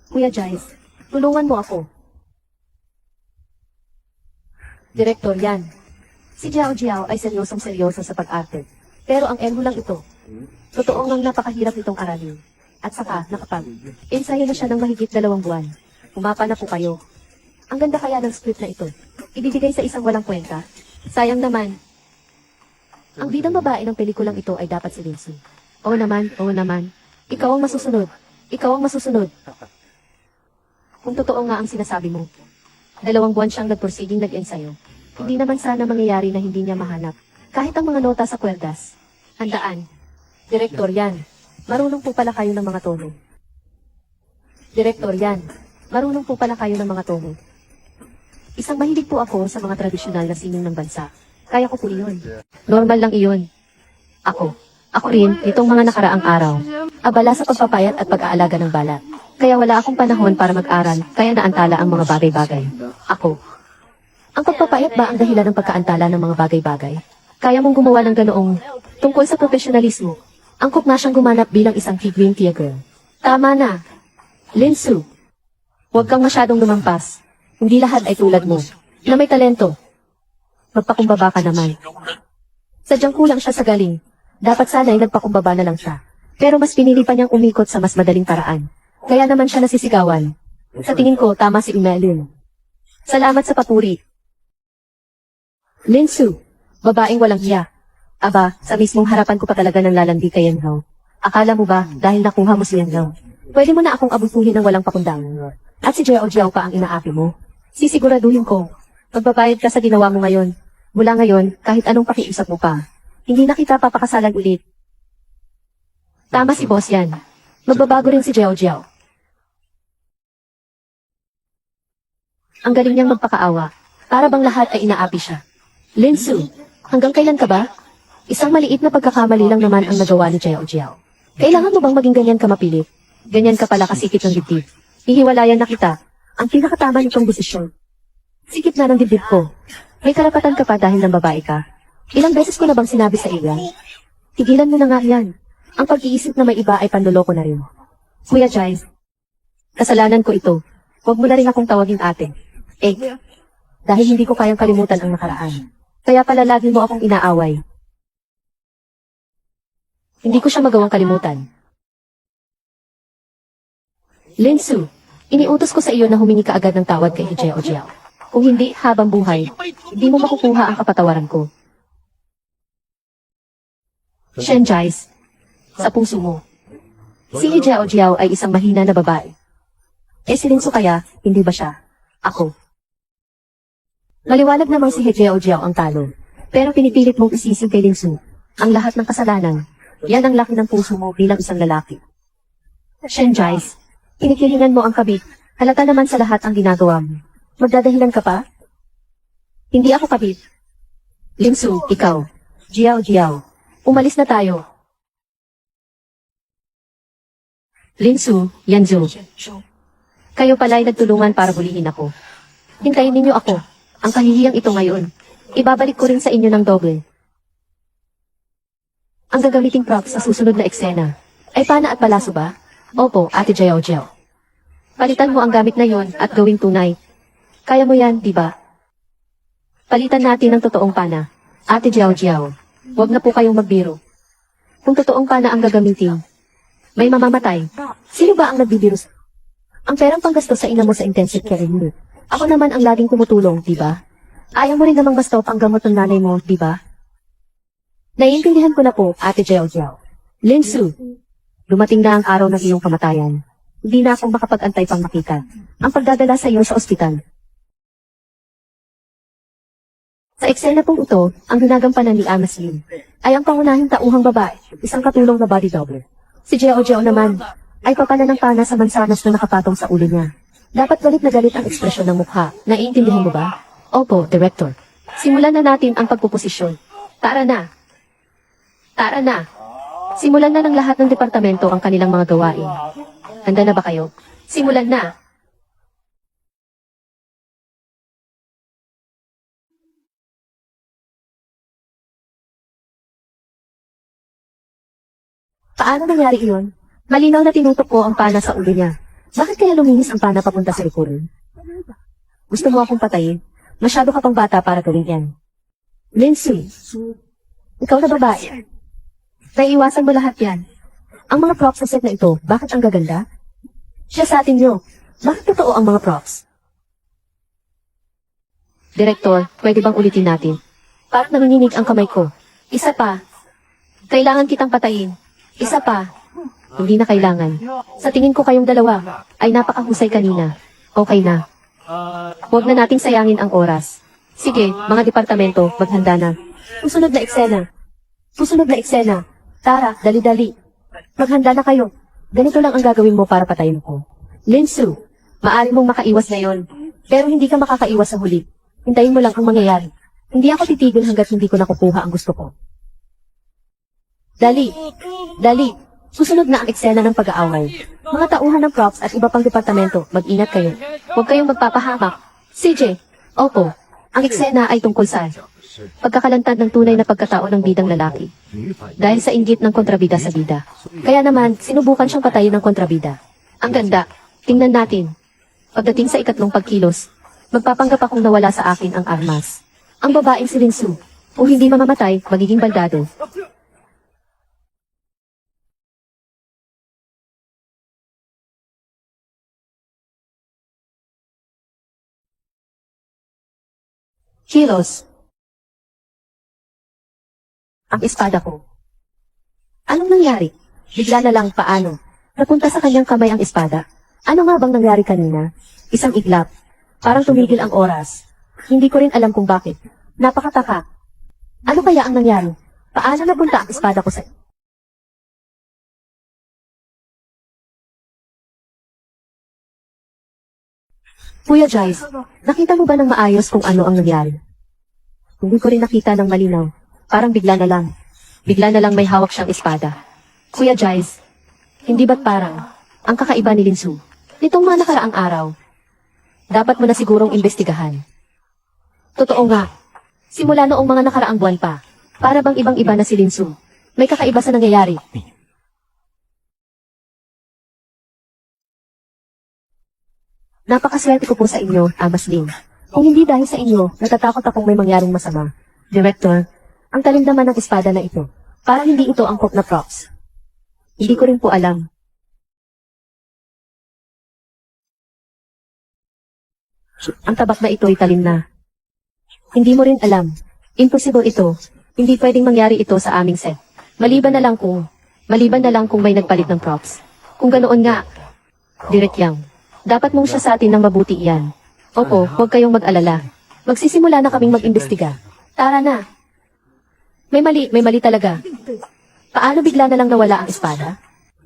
Kuya Jice, tulungan mo ako. Direktor yan. Si Jiao Jiao ay seryosong-seryoso sa pag-arte. Pero ang enho lang ito. Totoo ngang napakahirap nitong aralin. At saka, ensayo na siya ng mahigit 2 buwan. Umapa na po kayo. Ang ganda kaya ng script na ito. Ibibigay sa isang walang kwenta. Sayang naman. Ang bidang babae ng pelikulang ito ay dapat si Lindsay. Oo naman, oo naman. Ikaw ang masusunod. Ikaw ang masusunod. Kung totoo nga ang sinasabi mo. 2 buwan siyang nagporsiging nag-ensayo. Hindi naman sana mangyayari na hindi niya mahanap. Kahit ang mga nota sa kwerdas. Handaan. Direktor yan. Marunong po pala kayo ng mga tono. Direktor yan. Marunong po pala kayo ng mga tono. Isang mahilig po ako sa mga tradisyonal na sining ng bansa. Kaya ko po iyon. Normal lang iyon. Ako rin, itong mga nakaraang araw. Abala sa pagpapayat at pag-aalaga ng balat. Kaya wala akong panahon para mag-aral, kaya naantala ang mga bagay-bagay. Ang pagpapayat ba ang dahilan ng pagkaantala ng mga bagay-bagay? Kaya mong gumawa ng ganoong tungkol sa profesionalismo. Angkop na siyang gumanap bilang isang higwing tia girl. Tama na. Linsu, huwag kang masyadong lumampas. Hindi lahat ay tulad mo, na may talento. Magpakumbaba ka naman. Sadyang kulang siya sa galing. Dapat sana ay nagpakumbaba na lang siya. Pero mas pinili pa niyang umikot sa mas madaling paraan. Kaya naman siya nasisigawan. Sa tingin ko, tama si Imelin. Salamat sa papuri. Linsu, babaeng walang hiya. Aba, sa mismong harapan ko pa talaga ng lalandi kay Yanhaw. Akala mo ba, dahil nakuha mo si Yanhaw, pwede mo na akong abusuhin ng walang pakundangan. At si Jiao Jiao pa ang inaapi mo. Sisiguraduhin ko, magbabayad ka sa ginawa mo ngayon. Mula ngayon, kahit anong pakiusap mo pa, hindi na kita papakasalan ulit. Tama si boss yan. Magbabago rin si Jiao Jiao. Ang galing niyang magpakaawa. Para bang lahat ay inaapi siya. Linsu, hanggang kailan ka ba? Isang maliit na pagkakamali lang naman ang nagawa ni Jiao Jiao. Kailangan mo bang maging ganyan ka mapilit? Ganyan ka pala kasikip ng dibdib. Hihiwalayan na kita. Ang pinakatama nitong desisyon. Sikip na ng dibdib ko. May karapatan ka pa dahil ng babae ka. Ilang beses ko na bang sinabi sa iyo? Tigilan mo na nga yan. Ang pag-iisip na may iba ay panloloko na rin. Kuya Jice, kasalanan ko ito. Huwag mo na rin akong tawagin ate. Dahil hindi ko kayang kalimutan ang nakaraan. Kaya pala lagi mo akong inaaway. Hindi ko siya magawang kalimutan. Linsu, iniutos ko sa iyo na humingi ka agad ng tawad kay Jiao Jiao. Kung hindi, habang buhay, hindi mo makukuha ang kapatawaran ko. Shen Jice, sa puso mo. Si Jiao Jiao ay isang mahina na babae. Si Linsu kaya, hindi ba siya? Ako. Maliwanag namang si Jiao Jiao ang talo. Pero pinipilit mong isising kay Linsu ang lahat ng kasalanan. Yan ang laki ng puso mo bilang isang lalaki. Shen Jice, kinikilingan mo ang kabit. Halata naman sa lahat ang ginagawa mo. Magdadahilan ka pa? Hindi ako kabit. Linsu, ikaw. Jiao Jiao. Umalis na tayo. Linsu, Yanzu. Kayo pala'y nagtulungan para bulihin ako. Hintayin ninyo ako. Ang kahihiyang ito ngayon. Ibabalik ko rin sa inyo ng doble. Ang gagamiting props sa susunod na eksena ay pana at palaso ba? Opo, Ate Jiao Jiao. Palitan mo ang gamit na yon at gawing tunay. Kaya mo yan, di ba? Palitan natin ng totoong pana. Ate Jiao Jiao, huwag na po kayong magbiro. Kung totoong pana ang gagamitin, may mamamatay. Sino ba ang nagbibiro sa... Ang perang panggastos sa ina mo sa intensive care unit. Ako naman ang laging tumutulong, di ba? Ayaw mo rin namang bastop ang gamot ng nanay mo, di ba? Naiintindihan ko na po, Ate Jiao Jiao. Linsu, dumating na ang araw ng iyong kamatayan. Hindi na akong makapag-antay pang makita ang pagdadala sa iyo sa ospital. Sa eksena pong ito, ang ginagampanan ni Amos Lim ay ang pangunahing tauhang babae, isang katulong na body double. Si Jiao Jiao naman ay papana ng pana sa mansanas na nakapatong sa ulo niya. Dapat galit na galit ang ekspresyon ng mukha. Naiintindihan mo ba? Opo, Director. Simulan na natin ang pagpuposisyon. Tara na! Tara na! Simulan na ng lahat ng departamento ang kanilang mga gawain. Handa na ba kayo? Simulan na! Paano nangyari iyon? Malinaw na tinutok ko ang pana sa ulo niya. Bakit kaya lumihis ang pana papunta sa likuran? Gusto mo akong patayin? Masyado ka pang bata para gawin yan. Lindsay, ikaw na babae. Naiiwasan mo lahat yan. Ang mga props sa set na ito, bakit ang gaganda? Siya sa atin nyo. Bakit totoo ang mga props? Direktor, pwede bang ulitin natin? Parang nanginginig ang kamay ko. Isa pa. Kailangan kitang patayin. Isa pa. Hindi na kailangan. Sa tingin ko kayong dalawa ay napakahusay kanina. Okay na. Huwag na nating sayangin ang oras. Sige, mga departamento, maghanda na. Susunod na eksena. Susunod na eksena. Tara, dali-dali. Maghanda na kayo. Ganito lang ang gagawin mo para patayin ko. Linsu, maaari mong makaiwas na yon. Pero hindi ka makakaiwas sa huli. Hintayin mo lang ang mangyayari. Hindi ako titigil hanggat hindi ko nakukuha ang gusto ko. Dali. Dali. Susunod na ang eksena ng pag-aaway. Mga tauhan ng props at iba pang departamento, mag-ingat kayo. Huwag kayong magpapahamak. CJ, opo, ang eksena ay tungkol sa pagkakalantad ng tunay na pagkatao ng bidang lalaki. Dahil sa inggit ng kontrabida sa bida. Kaya naman, sinubukan siyang patayin ng kontrabida. Ang ganda. Tingnan natin. Pagdating sa ikatlong pagkilos, magpapanggap akong nawala sa akin ang armas. Ang babaeng si Linsu, kung hindi mamamatay, magiging baldado. Kilos. Ang espada ko. Anong nangyari? Bigla na lang paano? Napunta sa kanyang kamay ang espada. Ano nga bang nangyari kanina? Isang iglap. Parang tumigil ang oras. Hindi ko rin alam kung bakit. Napakataka. Ano kaya ang nangyari? Paano napunta ang espada ko sa... Kuya Jice, nakita mo ba ng maayos kung ano ang nangyari? Hindi ko rin nakita ng malinaw. Parang bigla na lang. Bigla na lang may hawak siyang espada. Kuya Jice, hindi ba't parang ang kakaiba ni Linsu? Nitong mga nakaraang araw, dapat mo na sigurong imbestigahan. Totoo nga. Simula noong mga nakaraang buwan pa, para bang ibang-iba na si Linsu. May kakaiba sa nangyayari. Napakaswerte ko po sa inyo, Amos Lim. Kung hindi dahil sa inyo, natatakot akong may mangyaring masama. Director, ang talim naman ng espada na ito. Parang hindi ito angkop na props. Hindi ko rin po alam. Ang tabak na ito ay talim na. Hindi mo rin alam. Imposible ito. Hindi pwedeng mangyari ito sa aming set. Maliban na lang kung may nagpalit ng props. Kung ganoon nga, Direk Yang. Dapat mong siya sa atin ng mabuti iyan. Opo, huwag kayong mag-alala. Magsisimula na kaming mag-imbestiga. Tara na. May mali talaga. Paano bigla na lang nawala ang espada?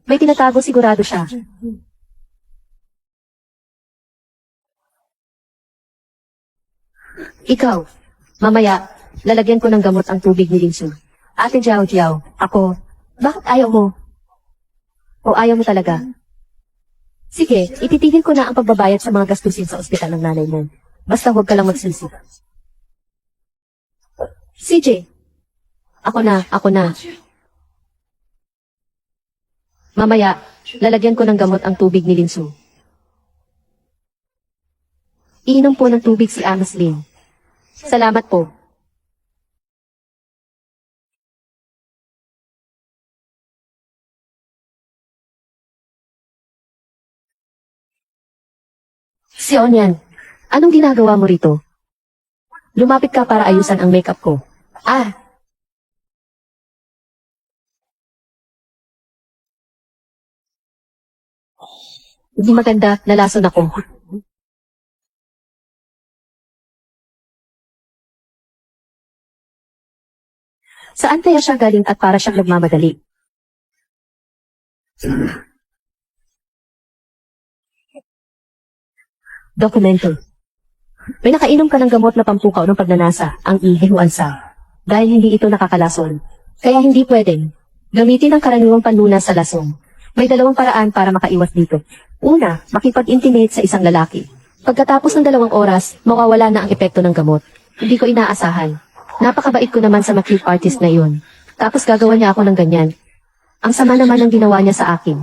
May tinatago sigurado siya. Ikaw, mamaya, lalagyan ko ng gamot ang tubig ni Linsu. Ate Jiao Jiao, ako, bakit ayaw mo? O ayaw mo talaga? Sige, ititigil ko na ang pagbabayad sa mga gastusin sa ospital ng nanay mo. Basta huwag ka lang magsisi. CJ, Ako na. Mamaya, lalagyan ko ng gamot ang tubig ni Linsu. Iinom po ng tubig si Amos Lin. Salamat po. Si Onyan, anong ginagawa mo rito? Lumapit ka para ayusan ang makeup ko. Hindi maganda, nalason ako. Saan kaya siya galing at para siyang nagmamadali? Dokumento. May nakainom ka ng gamot na pampukaw ng pagnanasa, ang ihihuansa. Dahil hindi ito nakakalason. Kaya hindi pwedeng gamitin ang karaniwang panlunas sa lasong. May dalawang paraan para makaiwas dito. Una, makipag-intimate sa isang lalaki. Pagkatapos ng 2 oras, mawawala na ang epekto ng gamot. Hindi ko inaasahan. Napakabait ko naman sa makeup artist na yun. Tapos gagawa niya ako ng ganyan. Ang sama naman ng ginawa niya sa akin.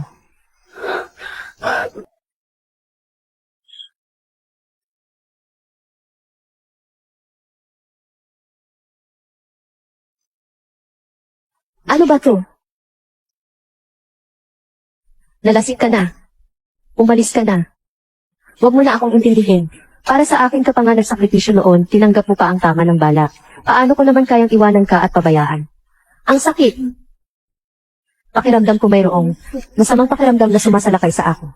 Ano ba to? Nalasing ka na. Umalis ka na. Huwag mo na akong intindihin. Para sa akin ka pa nga nagsakripisyo noon, tinanggap mo pa ang tama ng balak. Paano ko naman kayang iwanan ka at pabayaan? Ang sakit. Pakiramdam ko mayroong masamang pakiramdam na sumasalakay sa ako.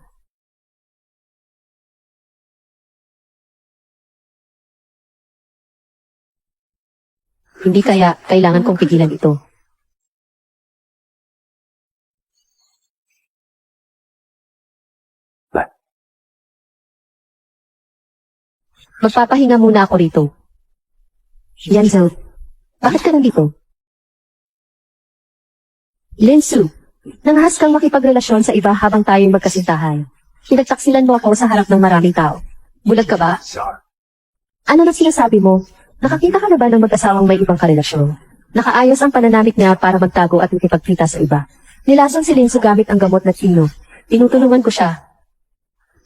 Hindi kaya kailangan kong pigilan ito. Magpapahinga muna ako rito. Yanzo, bakit ka nandito? Linsu, nanghas kang makipagrelasyon sa iba habang tayo'y magkasintahan. Pinagtaksilan mo ako sa harap ng maraming tao. Bulag ka ba? Ano na sinasabi mo? Nakakita ka na ba ng mag-asawang may ibang karelasyon? Nakaayos ang pananamit niya para magtago at makipagkita sa iba. Nilason si Linsu gamit ang gamot na Tino. Tinutulungan ko siya.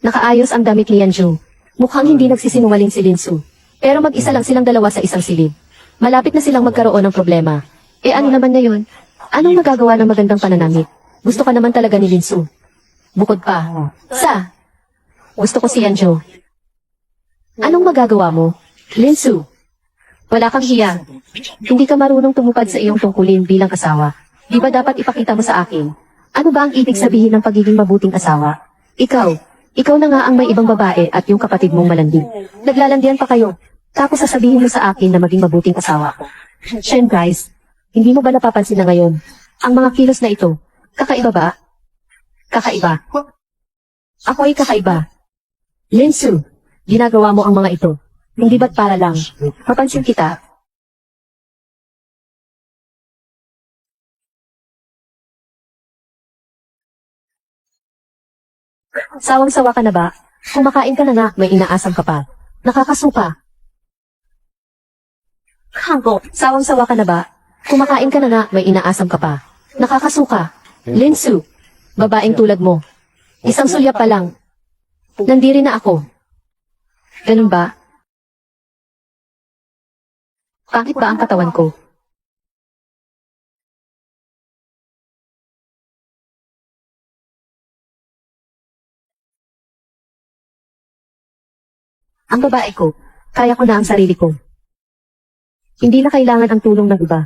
Nakaayos ang damit ni Yanju. Mukhang hindi nagsisinungaling si Linsu. Pero mag-isa lang silang dalawa sa isang silid. Malapit na silang magkaroon ng problema. Ano naman ngayon? Anong magagawa ng magandang pananamit? Gusto ka naman talaga ni Linsu. Bukod pa. Gusto ko si Yanjo. Anong magagawa mo? Linsu. Wala kang hiya. Hindi ka marunong tumupad sa iyong tungkulin bilang asawa. Di ba dapat ipakita mo sa akin? Ano ba ang ibig sabihin ng pagiging mabuting asawa? Ikaw na nga ang may ibang babae at yung kapatid mong malandi. Naglalandian pa kayo. Tapos sasabihin mo sa akin na maging mabuting asawa ko. Shen guys, hindi mo ba napapansin na ngayon? Ang mga kilos na ito, kakaiba ba? Kakaiba. Ako ay kakaiba. Linsu, ginagawa mo ang mga ito. Hindi ba't para lang? Mapansin kita. Sawang-sawa ka na ba? Kumakain ka na nga, may inaasam ka pa. Nakakasuka. Hangko, sawang-sawa ka na ba? Kumakain ka na nga, may inaasam ka pa. Nakakasuka. Linsu, babaeng tulad mo. Isang sulyap pa lang. Nandiri na ako. Ganun ba? Pangit ba ang katawan ko? Ang babae ko, kaya ko na ang sarili ko. Hindi na kailangan ang tulong ng iba.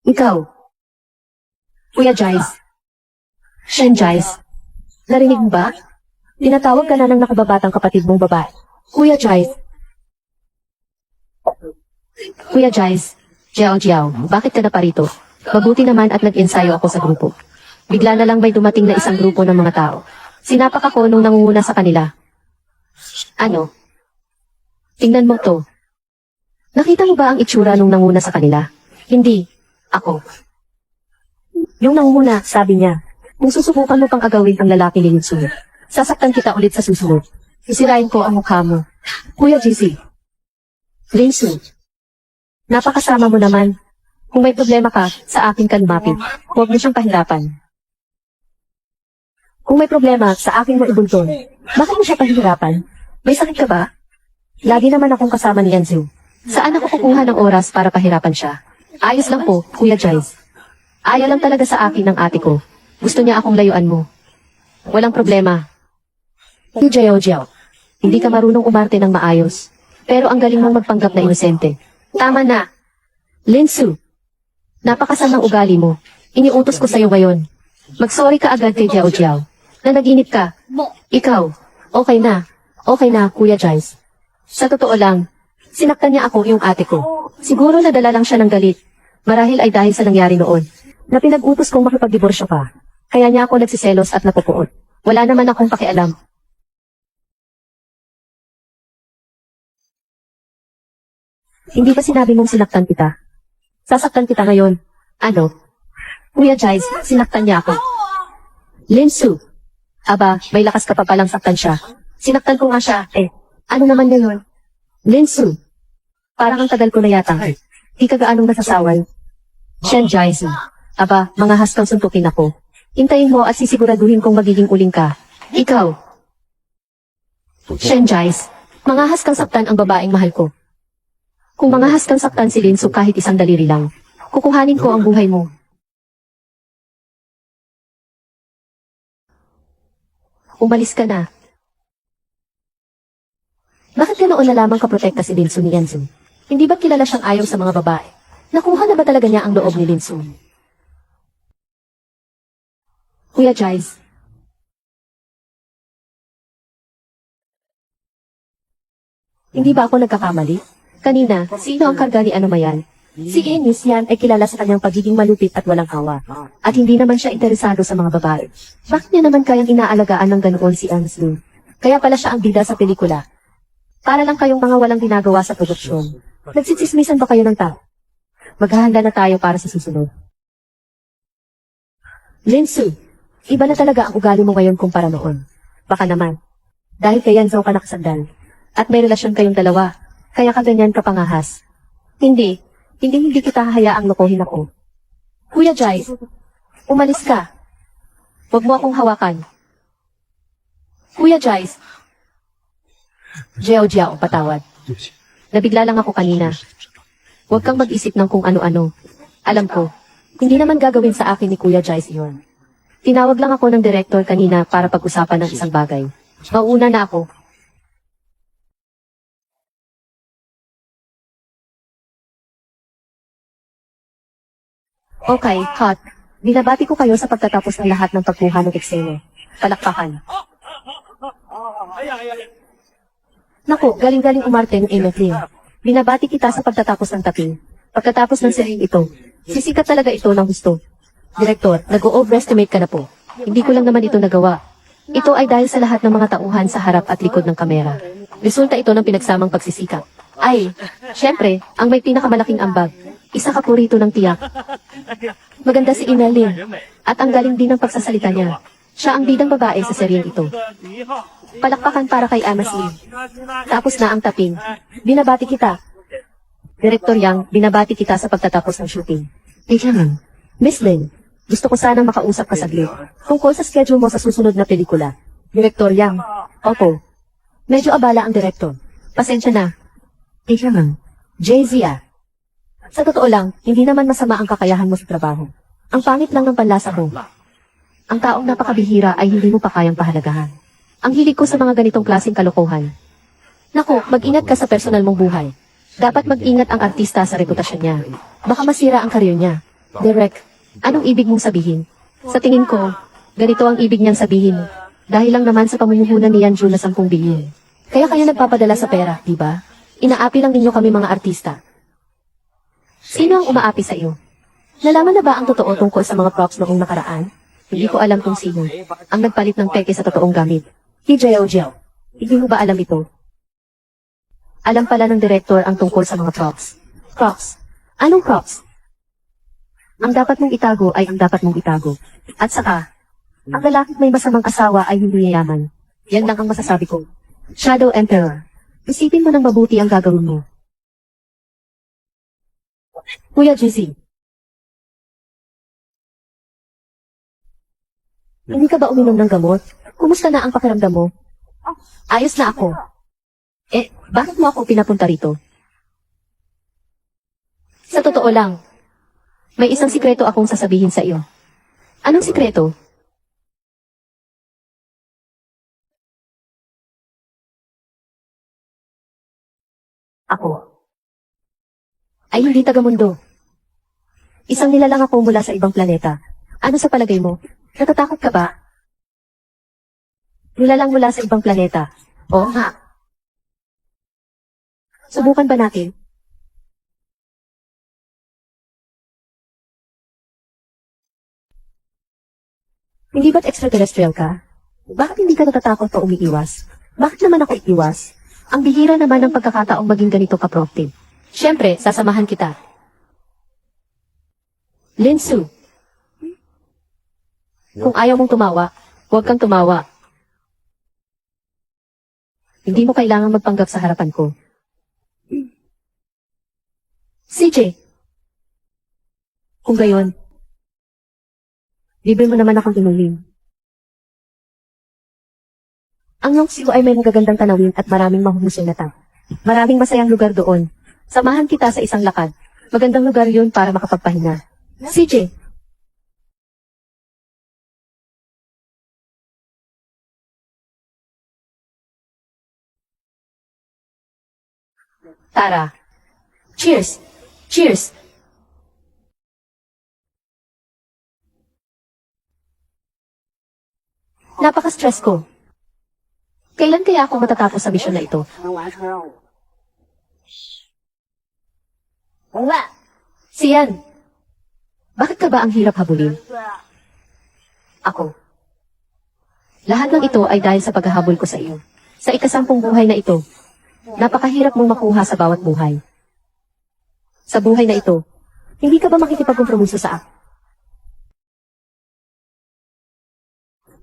Ikaw, Kuya Jice, Shen Jice, narinig mo ba? Tinatawag ka na ng nakababatang kapatid mong babae. Kuya Jice. Kuya Jice, Jiao, bakit ka na parito? Mabuti naman at nag-ensayo ako sa grupo. Bigla na lang may dumating na isang grupo ng mga tao. Sinapak ako nung nangunguna sa kanila. Ano? Tingnan mo to. Nakita mo ba ang itsura nung nanguna sa kanila? Hindi. Ako. Yung nanguna, sabi niya, kung susubukan mo pang agawin ang lalaki ni Linsu, sasaktan kita ulit sa susunod. Sisirain ko ang mukha mo. Kuya GC. Linsu. Napakasama mo naman. Kung may problema ka, sa akin ka lumapit. Huwag mo siyang pahirapan. Kung may problema, sa akin mo ibuntun. Bakit mo siya pahirapan? May sakit ka ba? Lagi naman akong kasama ni Enzo. Saan ako kukuha ng oras para pahirapan siya? Ayos lang po, Kuya Jice. Ayaw lang talaga sa akin ng ate ko. Gusto niya akong layuan mo. Walang problema. Si Jiao, hindi ka marunong umarte ng maayos. Pero ang galing mong magpanggap na inosente. Tama na. Linsu, napakasamang ugali mo. Iniutos ko sa'yo ngayon. Mag-sorry ka agad kay Jiao. Nanaginip ka. Ikaw, okay na. Okay na, Kuya Jice. Sa totoo lang, sinaktan niya ako yung ate ko. Siguro nadala lang siya ng galit. Marahil ay dahil sa nangyari noon. Na pinag-utos kong makipagdiborsyo ka. Kaya niya ako nagsiselos at napupuot. Wala naman akong pakialam. Hindi ba sinabi mong sinaktan kita? Sasaktan kita ngayon. Ano? Kuya Jice, sinaktan niya ako. Linsu. Aba, may lakas ka pa palang saktan siya. Sinaktan ko nga siya, ano naman ngayon? Linsu. Parang ang tagal ko na yata. Di ka gaanong nasasawan. Shen Jice. Aba, mga haskang suntukin ako. Hintayin mo at sisiguraduhin kong magiging uling ka. Ikaw. Shen Jice. Mga haskang saktan ang babaeng mahal ko. Kung mga haskang saktan si Linsu kahit isang daliri lang, kukuhanin ko ang buhay mo. Umalis ka na. Bakit ka noon na lamang kaprotekta si Linsu ni Enzo? Hindi ba't kilala siyang ayaw sa mga babae? Nakuha na ba talaga niya ang loob ni Linsu? Kuya Jice. Hindi ba ako nagkakamali? Kanina, sino ang karga ni Anomayan? Si Enis yan ay kilala sa kanyang pagiging malupit at walang hawa. At hindi naman siya interesado sa mga babae. Bakit niya naman kayang inaalagaan ng ganoon si Anslu? Kaya pala siya ang bida sa pelikula. Para lang kayong mga walang ginagawa sa produksyon. Nagsitsismisan ba kayo ng tao? Maghahanda na tayo para sa susunod. Linsu, iba na talaga ang ugali mo ngayon kumpara noon. Baka naman. Dahil kay Yanzao ka nakasandal. At may relasyon kayong dalawa. Kaya ka ganyan kapangahas. Hindi kita hahayaang lokohin ako. Kuya Jice, umalis ka. Huwag mo akong hawakan. Kuya Jice. Jiao, patawad. Nabigla lang ako kanina. Huwag kang mag-isip ng kung ano-ano. Alam ko, hindi naman gagawin sa akin ni Kuya Jice yun. Tinawag lang ako ng direktor kanina para pag-usapan ng isang bagay. Mauuna na ako. Okay, hot. Binabati ko kayo sa pagtatapos ng lahat ng pagkuha ng eksena. Palakpakan. Naku, galing-galing umarte ng Emetlin. Binabati kita sa pagtatapos ng taping. Pagkatapos ng seryeng ito, sisikat talaga ito ng gusto. Direktor, nag-overestimate ka na po. Hindi ko lang naman ito nagawa. Ito ay dahil sa lahat ng mga tauhan sa harap at likod ng kamera. Resulta ito ng pinagsamang pagsisikap. Ay, syempre, ang may pinakamalaking ambag. Isa ka po rito ng tiyak. Maganda si Imelin. At ang galing din ng pagsasalita niya. Siya ang bidang babae sa seryeng ito. Palakpakan para kay Amasley. Tapos na ang taping. Binabati kita. Direktor Yang, binabati kita sa pagtatapos ng shooting. Kailangan. Miss Lin, gusto ko sanang makausap ka saglit. Tungkol sa schedule mo sa susunod na pelikula. Direktor Yang. Opo. Medyo abala ang direktor. Pasensya na. Kailangan. Jay-Zia. Sa totoo lang, hindi naman masama ang kakayahan mo sa trabaho. Ang pangit lang ng panlasa mo. Ang taong napakabihira ay hindi mo pa kayang pahalagahan. Ang hilig ko sa mga ganitong klaseng kalokohan. Naku, mag-ingat ka sa personal mong buhay. Dapat mag-ingat ang artista sa reputasyon niya. Baka masira ang karir niya. Direk, anong ibig mong sabihin? Sa tingin ko, ganito ang ibig niyang sabihin. Dahil lang naman sa pamumuhunan ni Yanju na 10 bilyon. Kaya nagpapadala sa pera, di ba? Inaapi lang ninyo kami mga artista. Sino ang umaapi sa iyo? Nalaman na ba ang totoo tungkol sa mga props noong nakaraan? Hindi ko alam kung sino ang nagpalit ng peke sa totoong gamit. Si Jiao. Hindi mo ba alam ito? Alam pala ng direktor ang tungkol sa mga props. Props? Anong props? Ang dapat mong itago ay ang dapat mong itago. At saka, ang lalaking may masamang asawa ay hindi yayaman. Yan lang ang masasabi ko. Shadow Emperor. Isipin mo ng mabuti ang gagawin mo. Kuya JC. Hindi ka ba uminom ng gamot? Kumusta na ang pakiramdam mo? Ayos na ako. Bakit mo ako pinapunta rito? Sa totoo lang, may isang sikreto akong sasabihin sa iyo. Anong sikreto? Ako ay hindi taga-mundo. Isang nilalang ako mula sa ibang planeta. Ano sa palagay mo? Natatakot ka ba? Nilalang mula sa ibang planeta. Oo nga. Subukan ba natin? Hindi ba't extraterrestrial ka? Bakit hindi ka natatakot o umiiwas? Bakit naman ako iiwas? Ang bihira naman ng pagkakataong maging ganito ka-proactive. Siyempre, sasamahan kita. Linsu. Kung ayaw mong tumawa, huwag kang tumawa. Hindi mo kailangang magpanggap sa harapan ko. CJ. Kung gayon, libre mo naman akong inulim. Ang Yongsiu ay may magagandang tanawin at maraming mahuhusay na tao. Maraming masayang lugar doon. Samahan kita sa isang lakad. Magandang lugar yun para makapagpahinga. CJ. Tara. Cheers! Cheers! Napaka-stress ko. Kailan kaya ako matatapos sa misyon na ito? Sian, bakit ka ba ang hirap habulin? Ako. Lahat ng ito ay dahil sa paghahabol ko sa iyo. Sa ikasampung buhay na ito, napakahirap mong makuha sa bawat buhay. Sa buhay na ito, hindi ka ba makikipagkompromiso sa akin?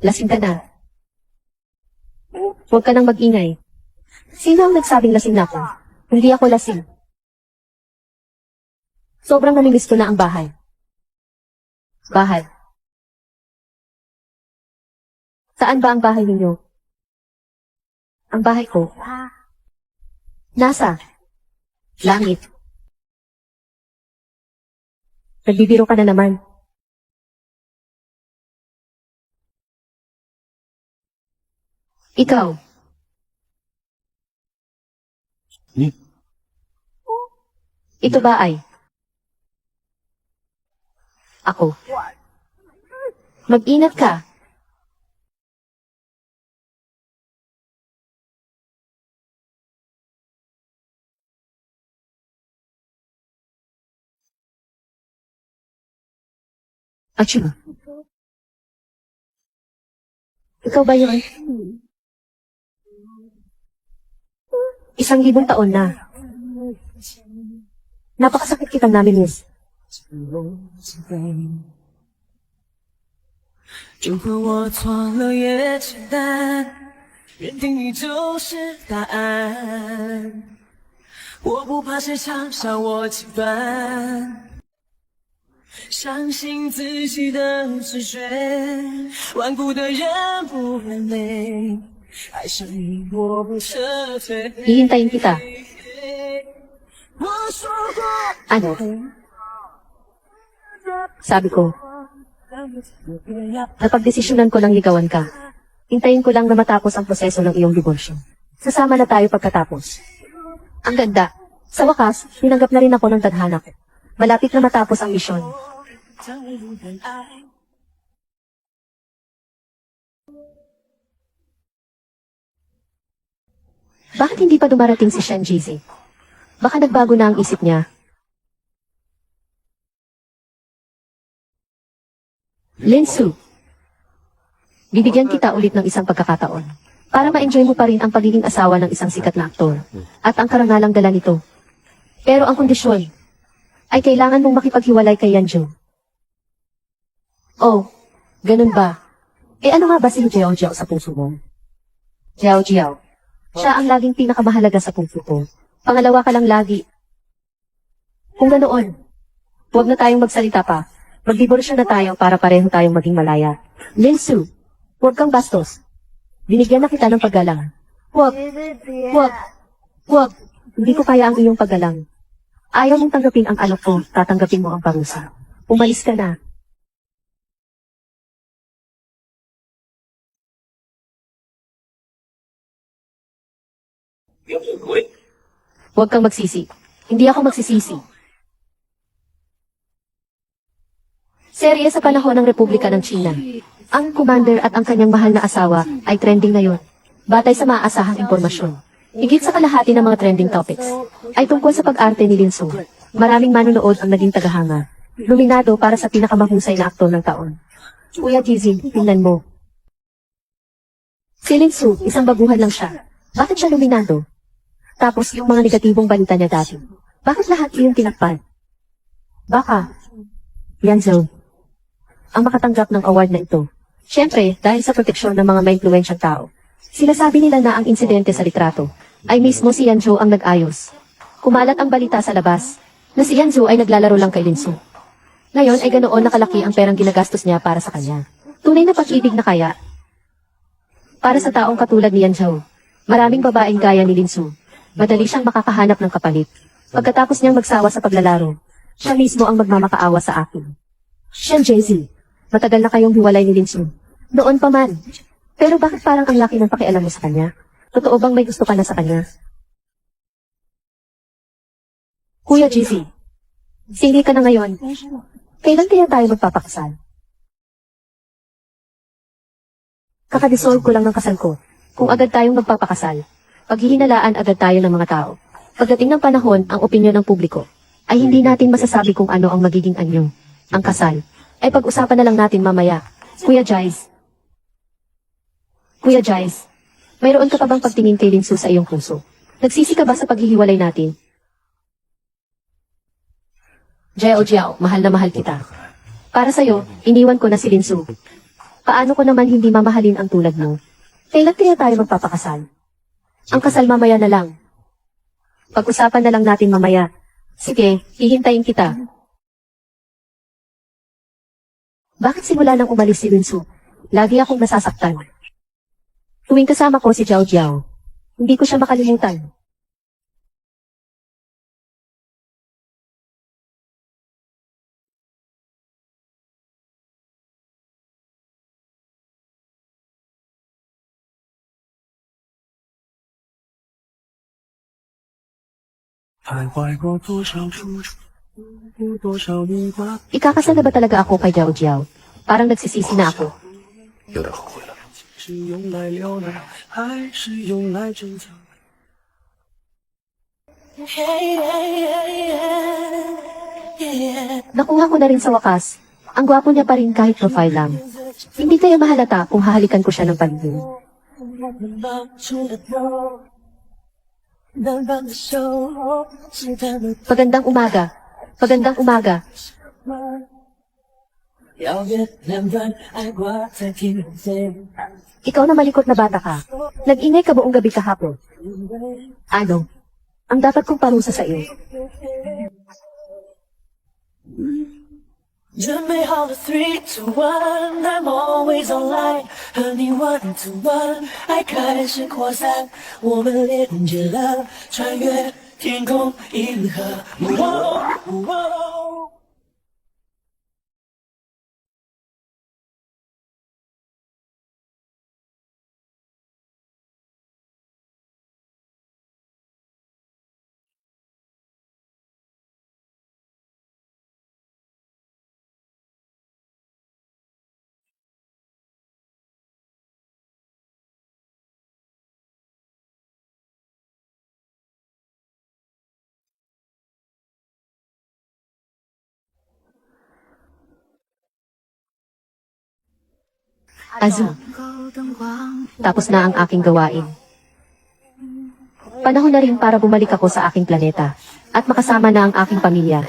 Lasing ka na. Huwag ka nang mag-ingay. Sino ang nagsabing lasing na ako? Hindi ako lasing. Sobrang namimiss ko na ang bahay. Bahay. Saan ba ang bahay ninyo? Ang bahay ko. Nasa langit. Nagbibiro ka na naman. Ikaw. Ito ba ay? Ako. Mag-ingat ka. Achoo. Ikaw ba yun? 1,000 taon na. Napakasakit kitang namimiss. 如果我错了也简单，认定你就是答案。我不怕谁嘲笑我极端，相信自己的直觉。顽固的人不会累，爱上你我不撤退。 Hihintayin kita. 我说过。 Ano? Sabi ko, napagdesisyonan ko lang ligawan ka. Hintayin ko lang na matapos ang proseso ng iyong diborsyo. Sasama na tayo pagkatapos. Ang ganda. Sa wakas, tinanggap na rin ako ng tadhana ko. Malapit na matapos ang misyon. Bakit hindi pa dumarating si Shen Jizi? Baka nagbago na ang isip niya. Linsu, bibigyan kita ulit ng isang pagkakataon para ma-enjoy mo pa rin ang pagiging asawa ng isang sikat na aktor at ang karangalang dala nito. Pero ang kondisyon ay kailangan mong makipaghiwalay kay Yanju. Oh, ganun ba? Ano nga ba si Jiao Jiao sa puso mo? Jiao Jiao. Siya ang laging pinakamahalaga sa puso ko. Pangalawa ka lang lagi. Kung ganoon, Huwag na tayong magsalita pa. Magdiborsyon na tayo para pareho tayong maging malaya. Linsu, huwag kang bastos. Binigyan na kita ng paggalang. Huwag, huwag, huwag. Hindi ko kaya ang iyong paggalang. Ayaw mong tanggapin ang alok ko, tatanggapin mo ang parusa. Umalis ka na. Huwag kang magsisi. Hindi ako magsisisi. Serye sa panahon ng Republika ng China. Ang commander at ang kanyang mahal na asawa ay trending ngayon. Batay sa maaasahang impormasyon. Higit sa kalahati ng mga trending topics ay tungkol sa pag-arte ni Linsu. Maraming manonood ang naging tagahanga. Nominado para sa pinakamahusay na aktor ng taon. Kuya Jizzy, tingnan mo. Si Linsu, isang baguhan lang siya. Bakit siya nominado? Tapos yung mga negatibong balita niya dati. Bakit lahat iyong tinakpan? Baka, Yanzhou, ang makatanggap ng award na ito. Siyempre, dahil sa proteksyon ng mga maimpluwensyang tao. Sinasabi nila na ang insidente sa litrato ay mismo si Yanzhou ang nag-ayos. Kumalat ang balita sa labas na si Yanzhou ay naglalaro lang kay Linsu. Ngayon ay ganoon nakalaki ang perang ginagastos niya para sa kanya. Tunay na pag-ibig na kaya. Para sa taong katulad ni Yanzhou, maraming babaeng gaya ni Linsu. Madali siyang makakahanap ng kapalit. Pagkatapos niyang magsawa sa paglalaro, siya mismo ang magmamakaawa sa akin. Siya Jay-Z. Matagal na kayong hiwalay ni Linsu. Noon pa man. Pero bakit parang ang laki ng pakialam mo sa kanya? Totoo bang may gusto ka na sa kanya? Kuya Jizzy, single ka na ngayon. Kailan kaya tayo magpapakasal? Kakadissolve ko lang ng kasal ko. Kung agad tayong magpapakasal, paghihinalaan agad tayo ng mga tao. Pagdating ng panahon, ang opinyon ng publiko, ay hindi natin masasabi kung ano ang magiging anyo. Ang kasal, ay pag-usapan na lang natin mamaya. Kuya Jize. Kuya Jize, mayroon ka pa bang pagtingin kay Linsu sa iyong puso? Nagsisi ka ba sa paghihiwalay natin? Jiao, mahal na mahal kita. Para sa'yo, iniwan ko na si Linsu. Paano ko naman hindi mamahalin ang tulad mo? Kailan kaya tayo magpapakasal? Ang kasal mamaya na lang. Pag-usapan na lang natin mamaya. Sige, hihintayin kita. Bakit simula nang umalis si Linsu? Lagi akong nasasaktan. Tuwing kasama ko si Jiao, hindi ko siya makalimutan. Ikakasal na ba talaga ako kay Jiao? Parang nagsisisi na ako. 有点后悔了。是用来流浪，还是用来珍藏Nakuha ko na rin sa wakas. Ang gwapo niya pa rin kahit profile lang. Hindi kaya mahalata kung hahalikan ko siya ng paligid. Pagandang umaga. Pagandang umaga. 遥远两端，爱挂在天边。 Ikaw na malikot na bata ka. Nag-ingay ka buong gabi kahapon. Ano? Ang dapat kong parusa sa iyo. 准备好了，3, 2, 1 ，I'm always online，和你 one to one，爱开始扩散，我们连接了，穿越天空银河。Azu, tapos na ang aking gawain. Panahon na rin para bumalik ako sa aking planeta at makasama na ang aking pamilya.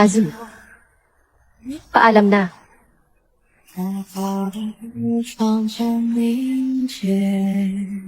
Azu, paalam na. 在房间明天。